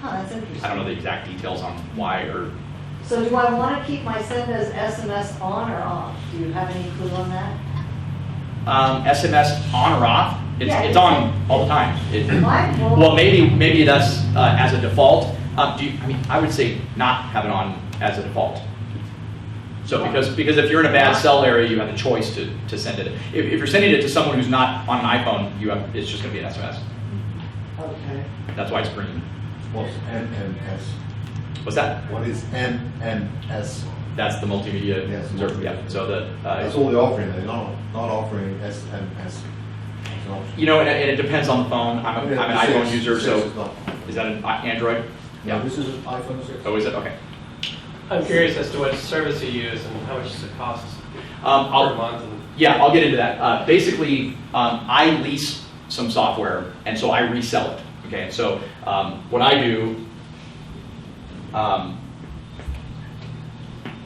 Huh, that's interesting. I don't know the exact details on why or. So do I want to keep my send as SMS on or off? Do you have any clue on that? SMS on or off? It's on all the time. Mine will- Well, maybe that's as a default. I would say not have it on as a default. So because if you're in a bad cell area, you have the choice to send it. If you're sending it to someone who's not on an iPhone, it's just going to be an SMS. Okay. That's why it's green. What's NNS? What's that? What is NNS? That's the multimedia. Yes. Yeah. So That's all they're offering, they're not offering SMS. You know, and it depends on the phone. I'm an iPhone user, so It's not. is that an Android? No, this is an iPhone 6. Oh, is it? Okay. I'm curious as to what service you use and how much does it cost per I'll month? I'll get into that. Basically, I lease some software, and so I resell it. Okay, so what I do,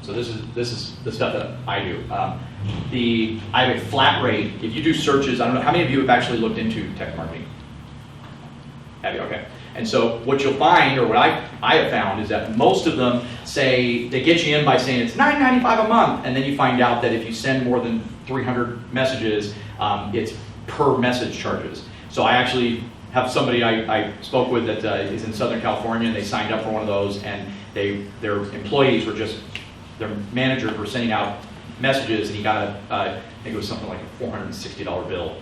so this is the stuff that I do. I have a flat rate. If you do searches, I don't know how many of you have actually looked into text marketing. Have you? Okay. And so what you'll find, or what I have found, is that most of them say, they get you in by saying it's $9.95 a month, and then you find out that if you send more than 300 messages, it's per message charges. So I actually have somebody I spoke with that is in Southern California, and they signed up for one of those, and their employees were their managers were sending out messages, and he got I think it was something like a $460 bill.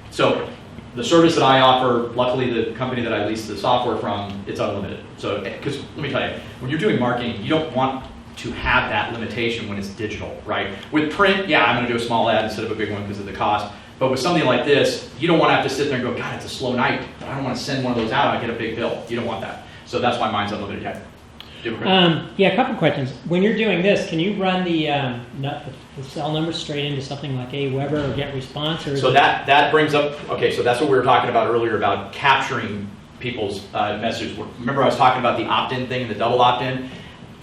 So the service that I offer, luckily the company that I lease the software from, it's unlimited. So, because let me tell you, when you're doing marketing, you don't want to have that limitation when it's digital, right? With print, yeah, I'm going to do a small ad instead of a big one because of the cost. But with something like this, you don't want to have to sit there and go, God, it's a slow night. I don't want to send one of those out. I get a big bill. You don't want that. So that's why mine's unlimited. Yeah. Yeah, a couple questions. When you're doing this, can you run the cell number straight into something like Aweber or GetResponse? Or So that brings up, okay, so that's what we were talking about earlier about capturing people's messages. Remember I was talking about the opt-in thing and the double opt-in?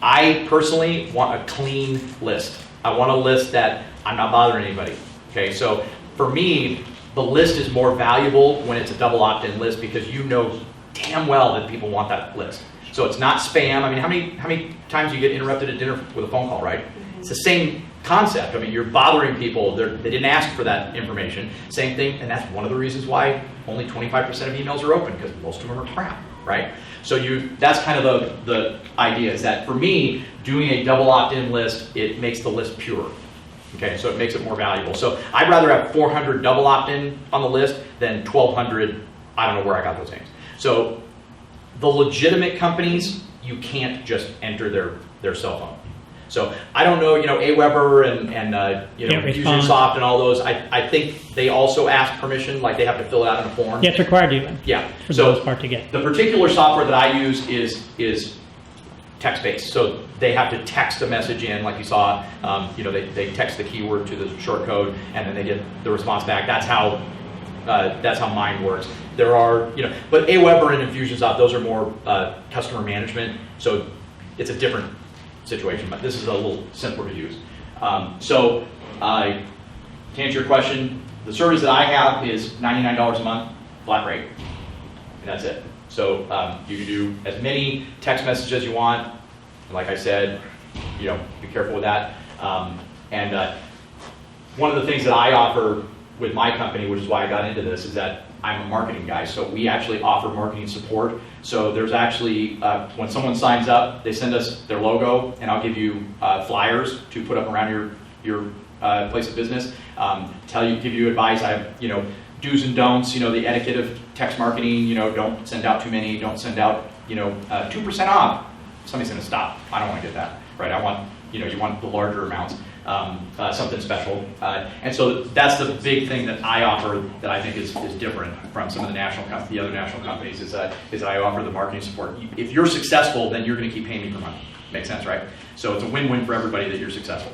I personally want a clean list. I want a list that I'm not bothering anybody. Okay, so for me, the list is more valuable when it's a double opt-in list because you know damn well that people want that list. So it's not spam. I mean, how many times you get interrupted at dinner with a phone call, right? It's the same concept. I mean, you're bothering people. They didn't ask for that information. Same thing, and that's one of the reasons why only 25% of emails are open, because most of them are crap, right? So that's kind of the idea, is that for me, doing a double opt-in list, it makes the list pure. Okay, so it makes it more valuable. So I'd rather have 400 double opt-in on the list than 1,200, I don't know where I got those names. So the legitimate companies, you can't just enter their cell phone. So I don't know, Aweber and Infusionsoft and all those. I think they also ask permission, like they have to fill it out in a form. Yeah, it's required to. Yeah. For the most part to get. The particular software that I use is text-based. So they have to text a message in, like you saw. They text the keyword to the shortcode, and then they get the response back. That's how mine works. There are, but Aweber and Infusionsoft, those are more customer management, so it's a different situation, but this is a little simpler to use. To answer your question, the service that I have is $99 a month, flat rate, and that's it. So you can do as many text messages as you want. Like I said, be careful with that. One of the things that I offer with my company, which is why I got into this, is that I'm a marketing guy, so we actually offer marketing support. So there's actually, when someone signs up, they send us their logo, and I'll give you flyers to put up around your place of business. Give you advice. I have, do's and don'ts. The etiquette of text marketing. Don't send out too many. Don't send out, 2% off. Somebody's going to stop. I don't want to get that, right? I want, you want the larger amounts. Something special. And so that's the big thing that I offer that I think is different from some of the other national companies is that I offer the marketing support. If you're successful, then you're going to keep paying me for money. Makes sense, right? So it's a win-win for everybody that you're successful.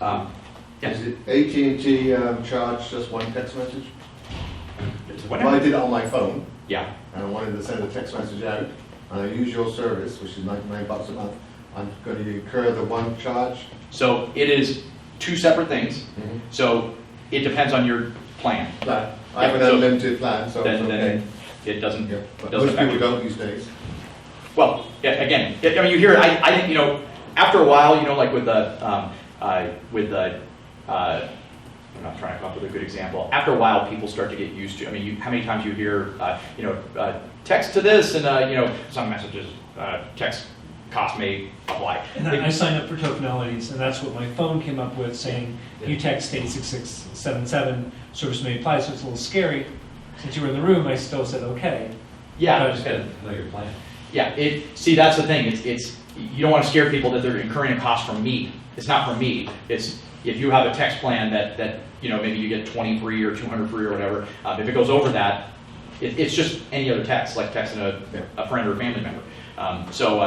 Yes. Is it AT&T charge just one text message? If I Whatever. did it on my phone, Yeah. and I wanted to send a text message out, and I use your service, which is $99 a month, I'm going to incur the one charge? So it is two separate things. So it depends on your plan. Plan. I have an So unlimited plan, so it's Then okay. it doesn't, Yeah, but doesn't most affect people you. don't these days. Well, yeah, again, I mean, you hear it, I think, you know, after a while, you know, like with the, I'm not trying to come up with a good example. After a while, people start to get used to, I mean, how many times you hear, you know, text to this and, you know, some messages, text cost may apply. And I signed up for tokenalities, and that's what my phone came up with, saying, you text 86677, service may apply, so it's a little scary. Since you were in the room, I still said, okay. Yeah. I just gotta know your plan. Yeah, see, that's the thing, it's, you don't want to scare people that they're incurring a cost from me. It's not from me, it's, if you have a text plan that, you know, maybe you get 20 free or 200 free or whatever, if it goes over that, it's just any other text, like texting a friend or a family member. So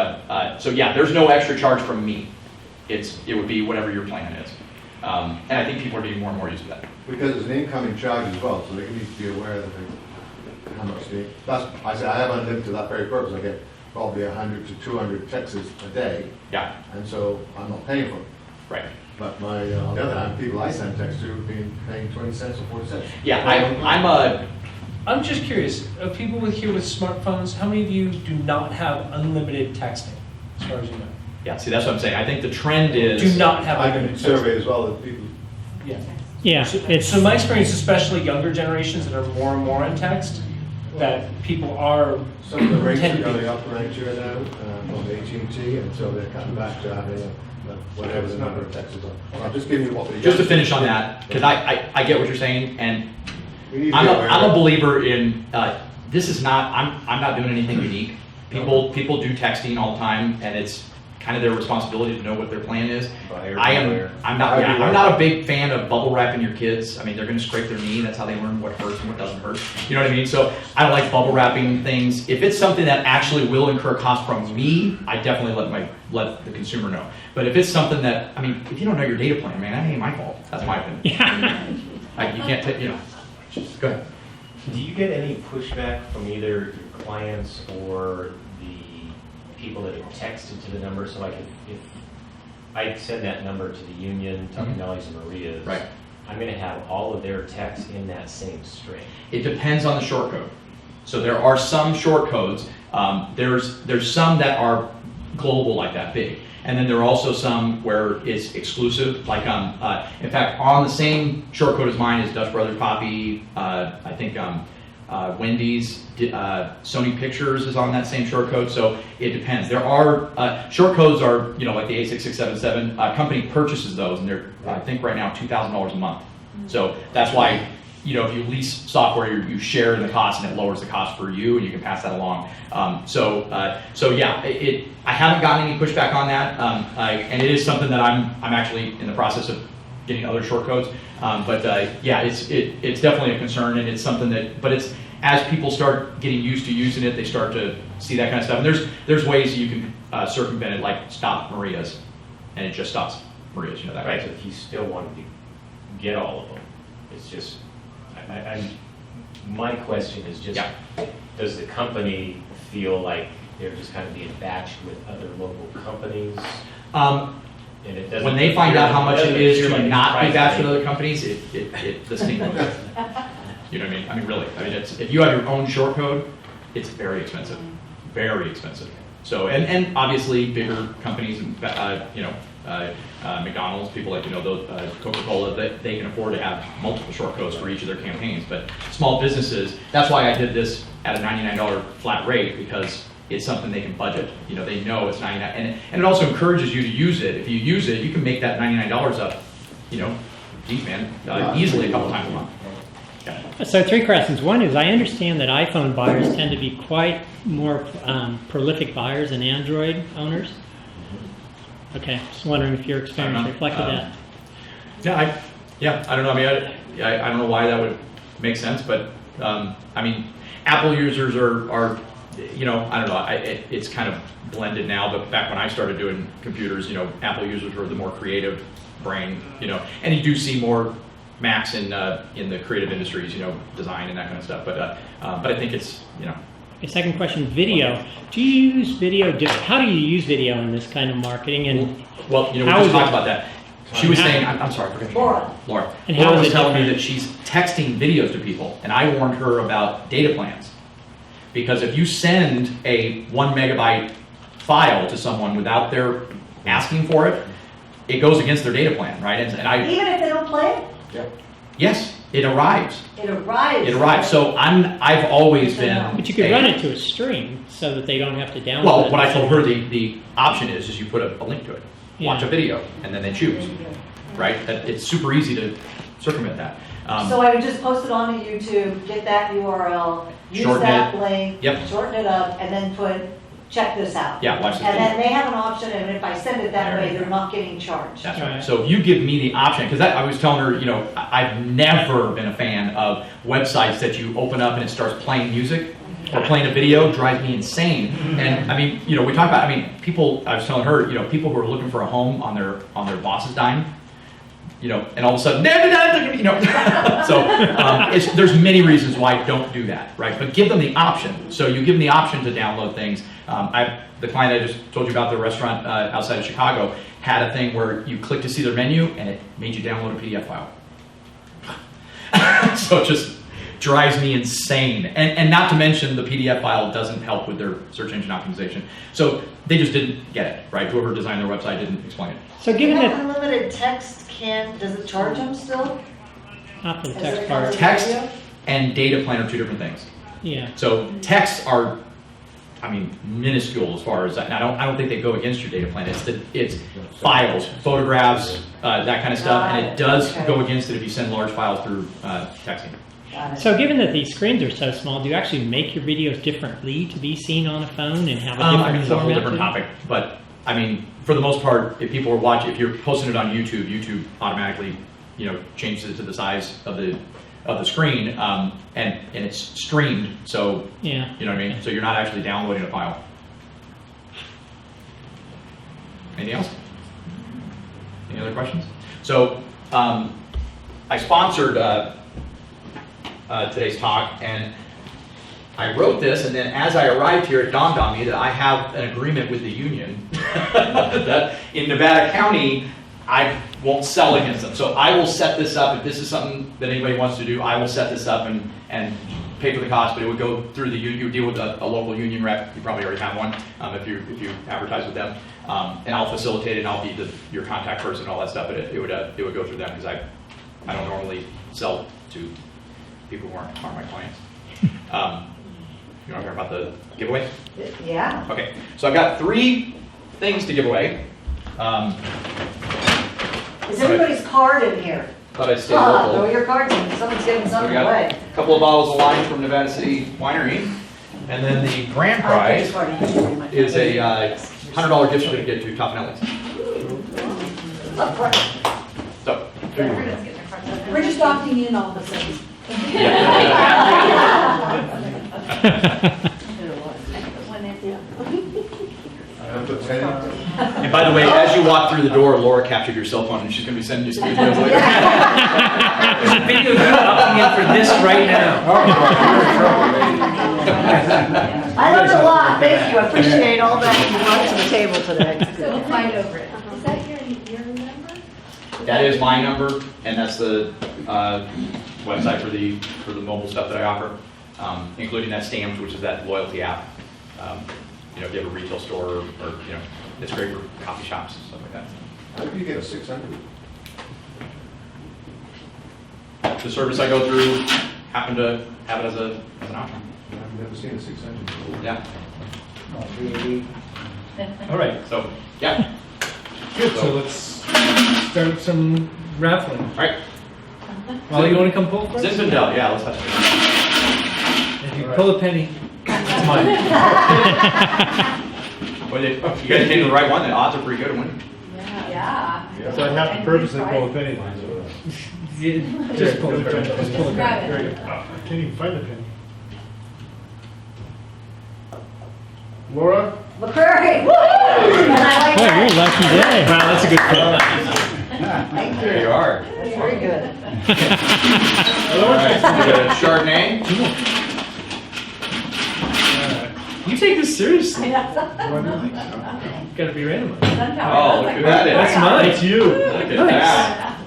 yeah, there's no extra charge from me. It would be whatever your plan is. And I think people are getting more and more used to that. Because it's an incoming charge as well, so they need to be aware that how much I say I have unlimited to that very purpose. I get probably 100 to 200 texts a day. Yeah. And so I'm not paying for them. Right. But on the other hand, people I send text to have been paying 20 cents or 40 cents. Yeah, I'm just curious, of people here with smartphones, how many of you do not have unlimited texting, as far as you know? yeah, see, that's what I'm saying. I think the trend is. Do not have I can unlimited survey texting? as well that people. Yeah. Yeah, it's, So my experience, especially younger generations that are more and more on text, that people are, Some of the rates are Tend to be. going up around here now on AT&T, and so they're cutting back to having whatever the number of texts are. I'm just giving you what the. Just to finish on that, because I get what you're saying, and We need to I'm be a, aware I'm of a it. believer in, this is not, I'm not doing anything unique. People do texting all the time, and it's kind of their responsibility to know what their plan is. I'm not a big fan of bubble wrapping your kids. I mean, they're gonna scrape their knee, that's how they learn what hurts and what doesn't hurt. You know what I mean? So I don't like bubble wrapping things. If it's something that actually will incur cost from me, I definitely let the consumer know. But if it's something that, I mean, if you don't know your data plan, man, that ain't my fault. That's my opinion. yeah. You can't take, you know, go ahead. Do you get any pushback from either your clients or the people that have texted to the number? So like if I send that number to the union, Tuckanelli's and Maria's, Right. I'm gonna have all of their texts in that same string. It depends on the shortcode. So there are some shortcodes. There's some that are global like that, big. And then there are also some where it's exclusive, like in fact, on the same shortcode as mine is Dutch Brothers Coffee, I think Wendy's, Sony Pictures is on that same shortcode, so it depends. There are, shortcodes are, you know, like the 86677, company purchases those, and they're, I think right now, $2,000 a month. So that's why, you know, if you lease software, you share in the cost, and it lowers the cost for you, and you can pass that along. So yeah, I haven't gotten any pushback on that, and it is something that I'm actually in the process of getting other shortcodes. But yeah, it's definitely a concern, and it's something that, but it's, as people start getting used to using it, they start to see that kind of stuff. And there's ways you can circumvent it, like stop Maria's, and it just stops Maria's, you know, that Right, right? so if you still wanted to get all of them, it's just, my question is just, Yeah. does the company feel like they're just kind of being batched with other local companies? And it doesn't. When they find out how much it is appear like to it's not be priced batched with right. other companies, the stink goes. You know what I mean? I mean, really. I mean, if you have your own short code, it's very expensive, very expensive. So, and obviously bigger companies, you know, McDonald's, people like, you know, those, Coca-Cola, they can afford to have multiple short codes for each of their campaigns. But small businesses, that's why I did this at a $99 flat rate, because it's something they can budget. You know, they know it's $99, and it also encourages you to use it. If you use it, you can make that $99 up, you know, geez, man, easily a couple times a month. Yeah. So 3 questions. One is, I understand that iPhone buyers tend to be quite more prolific buyers than Android owners. Okay, just wondering if your experience reflected that. Yeah, I don't know. I mean, I don't know why that would make sense, but I mean, Apple users are you know, I don't know, it's kind of blended now, but back when I started doing computers, you know, Apple users were the more creative brain, you know, and you do see more Macs in the creative industries, you know, design and that kind of stuff. But I think it's, you know. Okay, second question, video. Do you use video? How do you use video in this kind of marketing? And well, you know, we just talked about that. She was saying, I'm sorry, I forgot. Laura. And Laura how was is it telling me different? that she's texting videos to people, and I warned her about data plans. Because if you send a 1 megabyte file to someone without their asking for it, it goes against their data plan, right? And Even if they don't play it? yes, it arrives. It arrives. It arrives. So I've always been. But you could run it to a stream so that they don't have to download it. Well, what I told her the option is you put a link to it, watch Yeah. a video, and then they choose, right? That it's super easy to circumvent that. So I would just post it onto YouTube, get that URL, use Shorten that it. link, Yep. shorten it up, and then put, check this out. Yeah, watch this And video. then they have an option, and if I send it that There way, you they're not getting charged. That's Right. right. So if you give me the option, because I was telling her, you know, I've never been a fan of websites that you open up and it starts playing music or playing a video. Drives me insane. And I mean, you know, we talk about, I mean, people, I was telling her, you know, people who are looking for a home on their boss's dime, you know, and all of a sudden, you know, so there's many reasons why I don't do that, right? But give them the option. So you give them the option to download things. The client I just told you about, the restaurant outside of Chicago, had a thing where you click to see their menu and it made you download a PDF file. So it just drives me insane. And not to mention the PDF file doesn't help with their search engine optimization. So they just didn't get it, right? Whoever designed their website didn't explain it. So given That that, unlimited text does it charge them still? not for the Is text it part, covered? Text and data plan are two different things. yeah. So texts are, I mean, minuscule as far as that. And I don't think they go against your data plan. It's files, photographs, that kind of stuff, and it does Okay. go against it if you send large files through texting. Got it. So given that these screens are so small, do you actually make your videos differently to be seen on a phone and have a different I mean, it's a whole format different to them? topic, but I mean, for the most part, if people are watching, if you're posting it on YouTube, YouTube automatically, you know, changes it to the size of the screen, and it's streamed. So Yeah. you know what I mean. So you're not actually downloading a file. Anything else? Any other questions? So I sponsored today's talk, and I wrote this, and then as I arrived here, it dawned on me that I have an agreement with the union that in Nevada County, I won't sell against them. So I will set this up. If this is something that anybody wants to do, I will set this up and pay for the cost, but it would go through the union. You would deal with a local union rep. You probably already have one if you advertise with them. And I'll facilitate it, and I'll be your contact person and all that stuff, but it would go through them because I don't normally sell to people who aren't my clients. You want to hear about the giveaway? Yeah. Okay, so I've got 3 things to give away. Is everybody's card in here? Thought I'd stay Throw local. your cards in, someone's giving So we something got away. a couple of bottles of wine from Nevada City Winery, and then the grand prize is a $100 gift certificate to Top Nellies. So, Everyone's getting their cards out there. We're just opting in all of a sudden. and by the way, as you walk through the door, Laura captured your cell phone, and she's going to be sending you some videos later. There's a video opting in for this right now. I learned a lot, thank you, I appreciate all that you brought to the table today. So we'll fight over it. Is that your number? That is my number, and that's the website for the mobile stuff that I offer, including that Stamped, which is that loyalty app. You know, if you have a retail store, or you know, it's great for coffee shops and stuff like that. How do you get a 600? The service I go through happened to have it as an option. I've never seen a 600. Yeah. All right, So yeah. good, so let's start some raffling. All right. Well, you want to come pull first? Zinfandel. Yeah. Let's have If you pull a penny, it's mine. Well, you guys came to the right one. The odds are pretty good of winning. Yeah. So I have to purposely pull a penny. Yeah, just pull the penny. Just pull the penny. Grab it. There you go. I can't even find the penny. Laura? McCrary, woo! And I like Boy, you're a that. lucky day. Wow, that's a good quote. Thank There you you. are. That's very good. All right, Chardonnay. You take this seriously. I Oh, know. You've got to be randomized. Sunflower. Oh, look at that. That's mine. It's you. Look at that.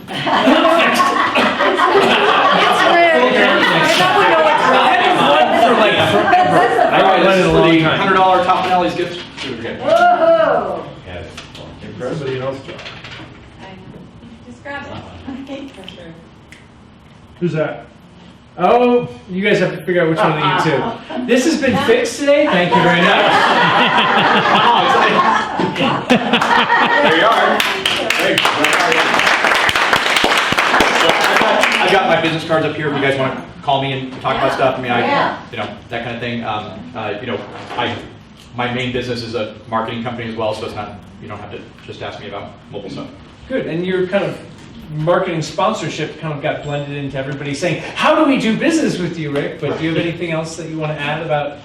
It's rude. I know we know what's wrong. I have one for like forever. I All right, haven't this in is a long the time. $100 Top Finale's gift certificate. Whoa! Somebody else. Just grab it. Who's that? Oh, you guys have to figure out which one of you two. This has been fixed today. Thank you very much. There you are. Hey. So I've got my business cards up here if you guys want to call me and talk about stuff. I mean, you know, that kind of thing. You know, my main business is a marketing company as well, so it's not, you don't have to just ask me about mobile stuff. Good, and your kind of marketing sponsorship kind of got blended into everybody saying, how do we do business with you, Rick? But do you have anything else that you want to add about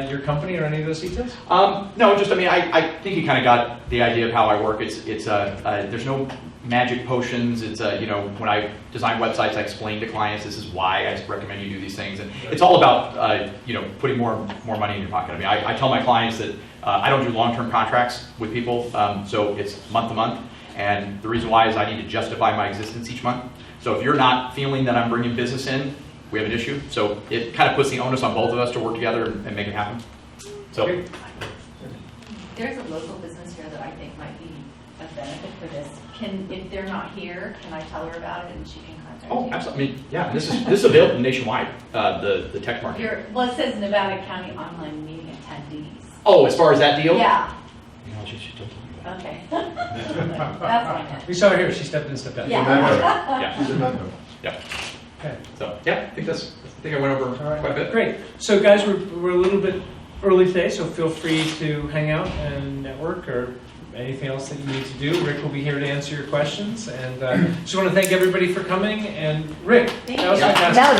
your company or any of those details? No, just, I mean, I think you kind of got the idea of how I work. It's there's no magic potions. It's, you know, when I design websites, I explain to clients, this is why I recommend you do these things. And it's all about, you know, putting more money in your pocket. I mean, I tell my clients that I don't do long-term contracts with people, so it's month to month. And the reason why is I need to justify my existence each month. So if you're not feeling that I'm bringing business in, we have an issue. So it kind of puts the onus on both of us to work together and make it happen. So. There's a local business here that I think might be a benefit for this. If they're not here, can I tell her about it and she can contact you? Oh, absolutely. I mean, yeah, this is available nationwide, the tech market. Well, it says Nevada County online meeting attendees. Oh, as far as that deal? Yeah, You know, she don't tell me about okay. That's what I meant. We saw her here. She stepped in and stepped out. Yeah. it. Yeah, She's a member. yeah. Okay. So, yeah, I think I went over All right. quite a bit. Great. So guys, we're a little bit early today, so feel free to hang out and network or anything else that you need to do. Rick will be here to answer your questions. And just want to thank everybody for coming. And Rick, Thank that was you. fantastic. That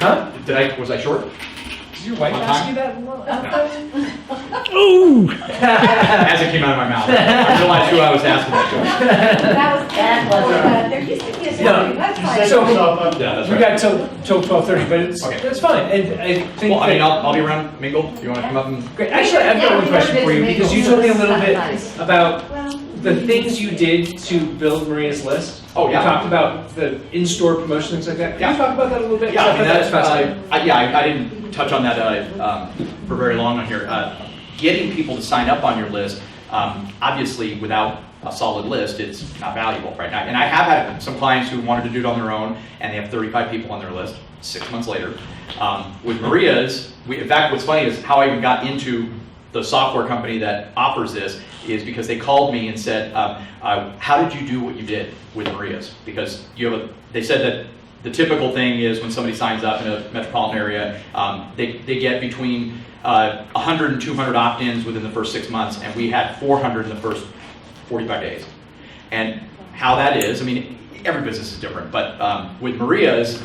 Huh? Was I short? Did your wife On ask time? you that? Ooh! As it came out of my mouth. I realized who I was asking that That was, there used to be a No. website. So to. Yeah, that's we right. got till 12:30, but it's Okay. that's fine. And I think Well, I mean, that- I'll be around, mingle, if you want to come up and. great. Actually, I've got one question for you because you told me a little bit about the things you did to build Maria's list. Oh, yeah. You talked about the in-store promotion, things like that. Can Yeah. you talk about that a little bit? Yeah, I mean, thought that was that's, fascinating. I didn't touch on that for very long on here. Getting people to sign up on your list, obviously, without a solid list, it's not valuable, right? And I have had some clients who wanted to do it on their own, and they have 35 people on their list 6 months later. With Maria's, in fact, what's funny is how I even got into the software company that offers this is because they called me and said, how did you do what you did with Maria's? Because they said that the typical thing is when somebody signs up in a metropolitan area, they get between 100 and 200 opt-ins within the first 6 months, and we had 400 in the first 45 days. And how that is, I mean, every business is different, but with Maria's,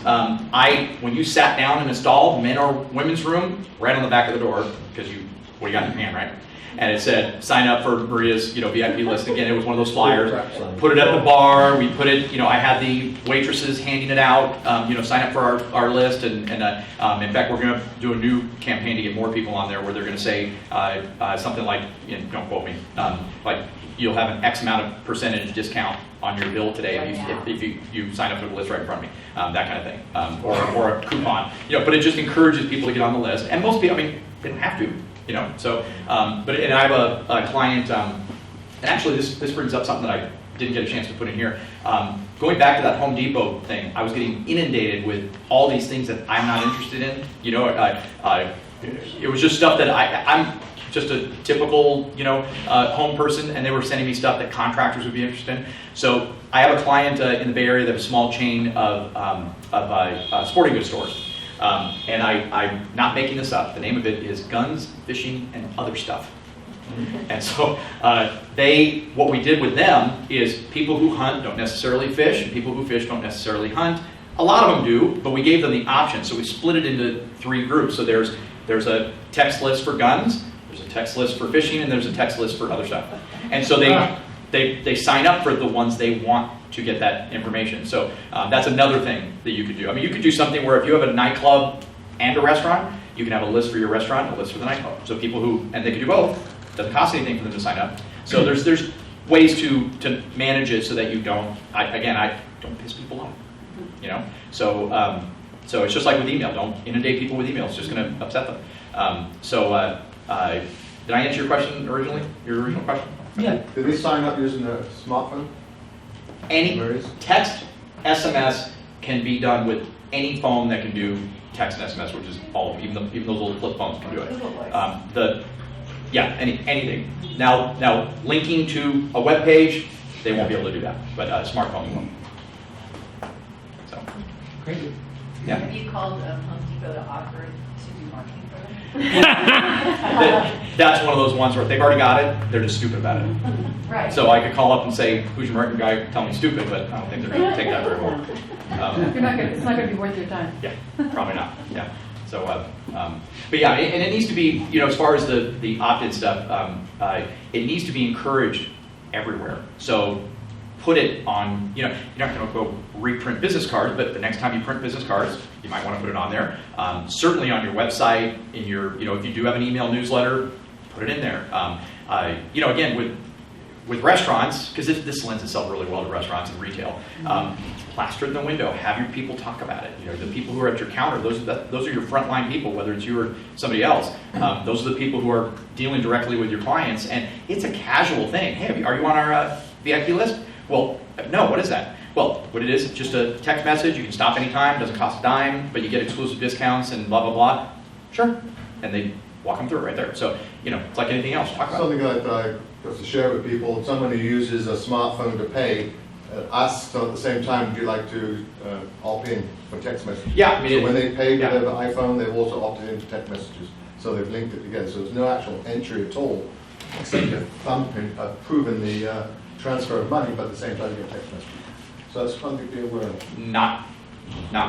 when you sat down and installed men or women's room, right on the back of the door, because what do you got in your hand, right? And it said, sign up for Maria's, VIP list. Again, it was one of those flyers. Put it at the bar. We put it, I had the waitresses handing it out, sign up for our list. And in fact, we're going to do a new campaign to get more people on there where they're going to say something like, don't quote me, like you'll have an X amount of percentage discount on your bill today if you sign up for the list right in front of me, that kind of thing, or a coupon. But it just encourages people to get on the list. And most people, they don't have to. So, and I have a client, and actually this brings up something that I didn't get a chance to put in here. Going back to that Home Depot thing, I was getting inundated with all these things that I'm not interested in. It was just stuff that I'm just a typical, home person, and they were sending me stuff that contractors would be interested in. So I have a client in the Bay Area that has a small chain of sporting goods stores. And I'm not making this up. The name of it is Guns, Fishing, and Other Stuff. And so what we did with them is people who hunt don't necessarily fish, and people who fish don't necessarily hunt. A lot of them do, but we gave them the option. So we split it into 3 groups. So there's a text list for guns, there's a text list for fishing, and there's a text list for other stuff. And so they sign up for the ones they want to get that information. So that's another thing that you could do. I mean, you could do something where if you have a nightclub and a restaurant, you can have a list for your restaurant and a list for the nightclub. So people who, and they can do both. It doesn't cost anything for them to sign up. So there's ways to manage it so that you don't, I don't piss people off. You know, so it's just like with email. Don't inundate people with email. It's just going to upset them. Did I answer your question originally? Your original question? Yeah. Did they sign up using a smartphone? Any Various? text, SMS can be done with any phone that can do text and SMS, which is all of them. Even those little flip phones can do it. Google Voice. Anything. Now linking to a web page, they won't be able to do that, but smartphone won't. So. Great. Yeah. Have you called Home Depot to offer to do marketing for them? That's one of those ones where they've already got it, they're just stupid about it. Right. So I could call up and say, who's your marketing guy? Tell me stupid, but I don't think they're going to take that very well. It's not going to be worth your time. Yeah, probably not. Yeah. So, but yeah, and it needs to be, as far as the opt-in stuff, it needs to be encouraged everywhere. So put it on, you're not going to go reprint business cards, but the next time you print business cards, you might want to put it on there. Certainly on your website, in your, if you do have an email newsletter, put it in there. Again, with restaurants, because this lends itself really well to restaurants and retail, plaster it in the window, have your people talk about it. The people who are at your counter, those are your frontline people, whether it's you or somebody else. Those are the people who are dealing directly with your clients, and it's a casual thing. Hey, are you on our VIP list? Well, no, what is that? Well, what it is, it's just a text message. You can stop anytime, doesn't cost a dime, but you get exclusive discounts and blah, blah, blah. Sure. And they walk them through it right there. So, it's like anything else. Talk about Something that I have to share with people, someone who uses a smartphone to pay, asks at the same time, would you like to opt in for text messages? Yeah, I mean, so when they pay with yeah. their iPhone, they've also opted into text messages. So they've linked it together. So there's no actual entry at all, except your thumbprint proven the transfer of money, but at the same time you get text messages. So that's something to be aware of. Not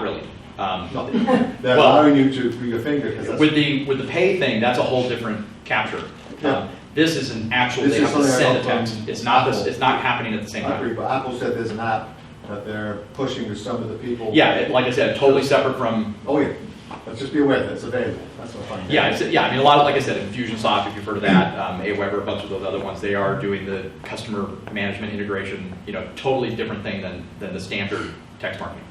really. They're allowing you to put your finger. With the pay thing, that's a whole different capture. Yeah. This is an actual, This they is have to something I send a got text. from It's not Apple. it's not happening at the same I agree, time. but Apple said there's an app that they're pushing to some of the people. Yeah, like I said, totally separate from. Oh yeah, let's just be aware that it's available. That's what I'm finding. Yeah, I mean, a lot of, like I said, Infusionsoft, if you've heard of that, Aweber, a bunch of those other ones, they are doing the customer management integration, totally different thing than the standard text marketing.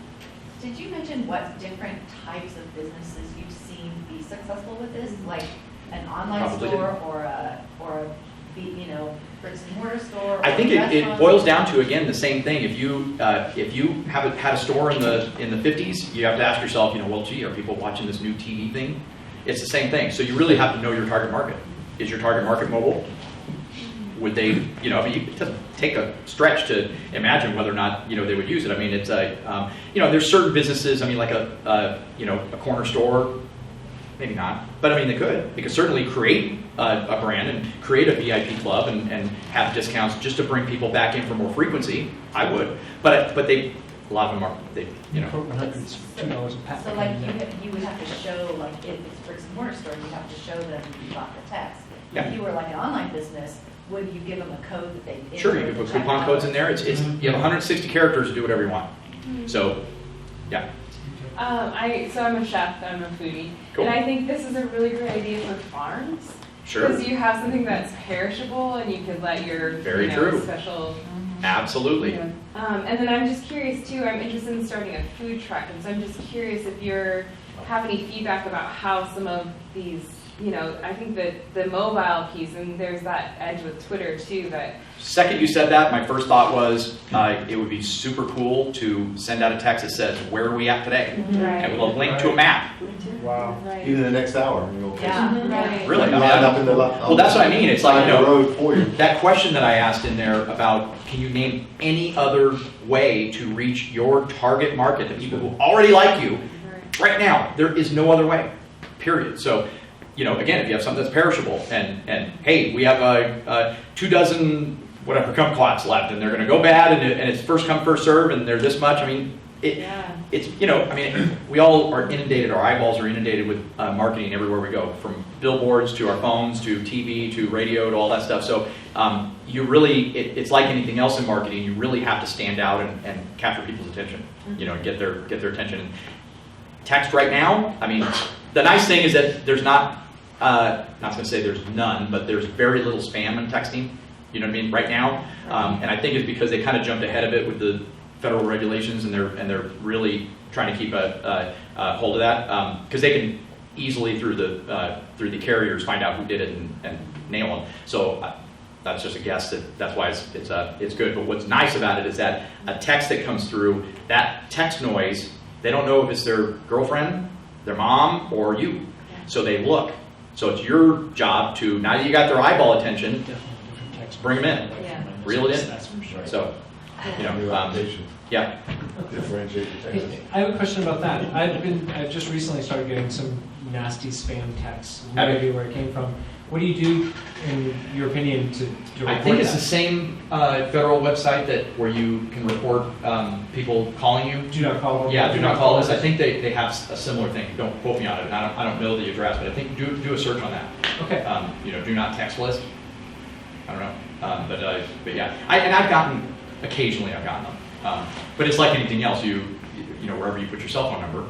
Did you mention what different types of businesses you've seen be successful with this? Like an online Probably store or a bricks and mortar store? I think or a it restaurant? boils down to, again, the same thing. If you have had a store in the 50s, you have to ask yourself, well, gee, are people watching this new TV thing? It's the same thing. So you really have to know your target market. Is your target market mobile? Would they, it doesn't take a stretch to imagine whether or not, they would use it. I mean, it's there's certain businesses, like a corner store, maybe not, but I mean, they could certainly create a brand and create a VIP club and have discounts just to bring people back in for more frequency. I would, but a lot of them are, $100, $2 a pack. So like you would have to show, like if it's bricks and mortar store, you have to show them you bought the text. Yeah. If you were like an online business, would you give them a code that they? Sure, you can put coupon codes in there. It's you have 160 characters to do whatever you want. So, yeah. I'm a chef, I'm a foodie, Cool. and I think this is a really great idea for farms. Sure. Because you have something that's perishable, and you could let your Very true. special. Absolutely. And then I'm just curious too. I'm interested in starting a food truck, and so I'm just curious if you have any feedback about how some of these. I think that the mobile piece, and there's that edge with Twitter too. That Second you said that, my first thought was it would be super cool to send out a text that says, where are we at today? Right. And with a link to a map. Wow. right. Even the next hour. In your case. Right. Really? Line up in the Well, that's what I mean. It's like, the road for you. that question that I asked in there about, can you name any other way to reach your target market, the people who already like you, right now? There is no other way, period. So, again, if you have something that's perishable and hey, we have 2 dozen whatever kumquats left and they're going to go bad and it's first come, first serve and they're this much, it's, you know, I mean, we all are inundated, our eyeballs are inundated with marketing everywhere we go, from billboards to our phones to TV to radio to all that stuff. So you really, it's like anything else in marketing, you really have to stand out and capture people's attention, you know, and get their attention. And text right now, I mean, the nice thing is that there's not going to say there's none, but there's very little spam in texting, you know what I mean, right now. And I think it's because they kind of jumped ahead of it with the federal regulations, and they're really trying to keep a hold of that, because they can easily through the carriers find out who did it and nail them. So that's just a guess that's why it's good. But what's nice about it is that a text that comes through, that text noise, they don't know if it's their girlfriend, their mom, or you. So they look. So it's your job to, now that you got their eyeball attention, bring them in, reel it in. So, you know, yeah. Differentiate the text. I have a question about that. I've just recently started getting some nasty spam texts. No idea where it came from. What do you do, in your opinion, to report I think it's that? the same federal website where you can report people calling you. Do not call. Yeah, do not call us. I think they have a similar thing. Don't quote me on it. I don't know the address, but I think do a search on that. Okay. You know, do not text list. I don't know, but yeah. I've gotten occasionally. I've gotten them, but it's like anything else. You know, wherever you put your cell phone number,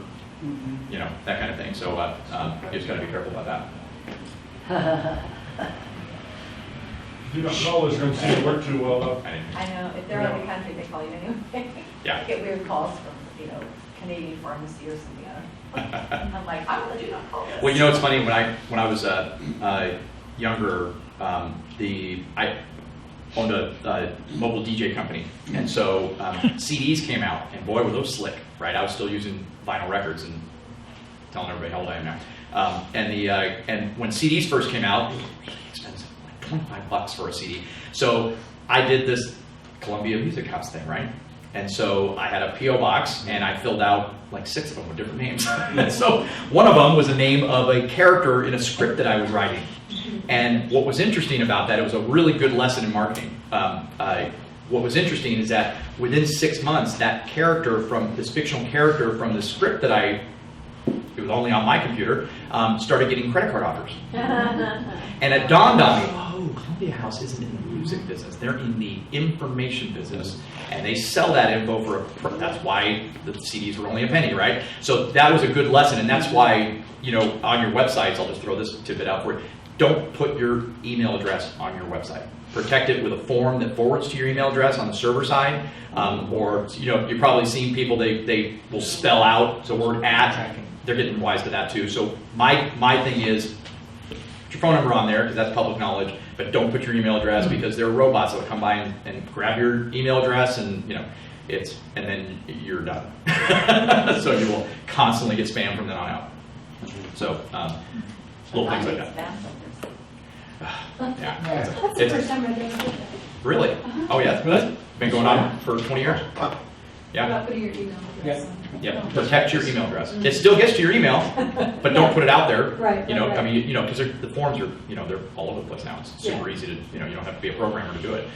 you know, that kind of thing. So you just got to be careful about that. You don't always going to work too well, though. I know, if they're out of the country, they call you anyway. Yeah. I get weird calls from, you know, Canadian pharmacy or something. I'm like, I will do not call this. Well, you know, it's funny, when I was younger, I owned a mobile DJ company, and so CDs came out, and boy, were those slick, right? I was still using vinyl records and telling everybody how old I am now. And when CDs first came out, it was really expensive, like $25 for a CD. So I did this Columbia Music House thing, right? And so I had a P.O. box, and I filled out like 6 of them with different names. And so one of them was the name of a character in a script that I was writing. And what was interesting about that, it was a really good lesson in marketing. What was interesting is that within 6 months, that character this fictional character from the script that it was only on my computer, started getting credit card offers. And it dawned on me, oh, Columbia House isn't in the music business, they're in the information business. And they sell that info that's why the CDs were only a penny, right? So that was a good lesson, and that's why, you know, on your websites, I'll just throw this tidbit out for you, don't put your email address on your website. Protect it with a form that forwards to your email address on the server side, or, you know, you've probably seen people, they will spell out the word at. They're getting wise to that too. So my thing is, put your phone number on there because that's public knowledge, but don't put your email address because there are robots that will come by and grab your email address, and you know, and then you're done. So you will constantly get spam from then on out. So little things like that. Yeah. That's the first time I've ever heard that. Really? Oh yeah. Really? Been going on for 20 years. Yeah. About putting your email address on. Yeah, protect your email address. It still gets to your email, but don't put it out there. Right, You know, right. I mean, you know, because the forms are, you know, they're all over the place now. It's super easy to, you know, you don't have to be a programmer to do it,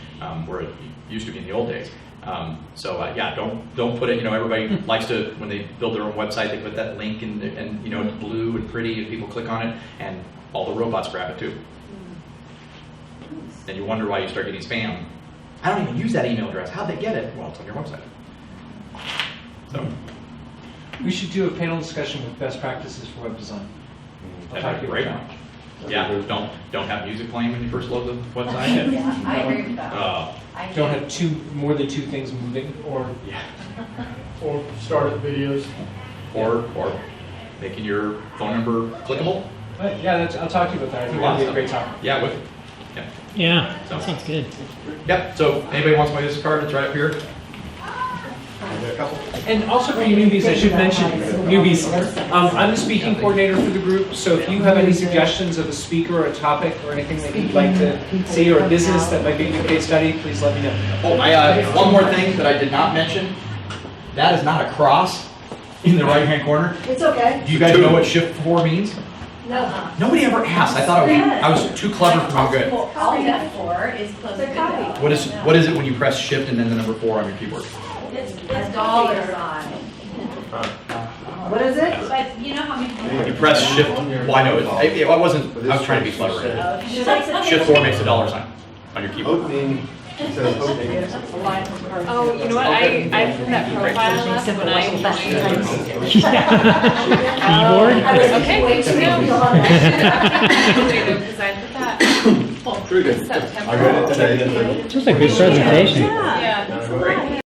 where it used to be in the old days. Yeah, don't put it. You know, everybody likes to, when they build their own website, they put that link and you know, it's blue and pretty, and people click on it, and all the robots grab it too. And you wonder why you start getting spam. I don't even use that email address. How'd they get it? Well, it's on your website. So. We should do a panel discussion with best practices for web design. That'd be great. Yeah, don't have music playing when you first load the website. Yeah, I agree with that. Don't have more than 2 things moving, or Or started videos. or making your phone number clickable. yeah, I'll talk to you about that. I think that'd be a great topic. Yeah, with Yeah, that sounds good. Yep. So anybody wants my business card? It's right up here. And also for you newbies, I should mention, newbies, I'm the speaking coordinator for the group, so if you have any suggestions of a speaker or a topic or anything that you'd like to see, or a business that might be a good case study, please let me know. Oh, one more thing that I did not mention. That is not a cross in the right-hand corner. It's okay. Do you guys know what Shift 4 means? No. Nobody ever asked. I thought I was too clever for my good. Well, all you have for is close the window. What is it when you press Shift and then the number 4 on your keyboard? It's a dollar sign. What is it? But you know how many. You press shift, well, I know, it wasn't, I was trying to be clever. Shift 4 makes a dollar sign on your keyboard. Opening, it says opening. Oh, you know what, I put that profile up when I Keyboard? Okay, wait to know. Because I put that True. September. I read it today. Just a good presentation. Yeah.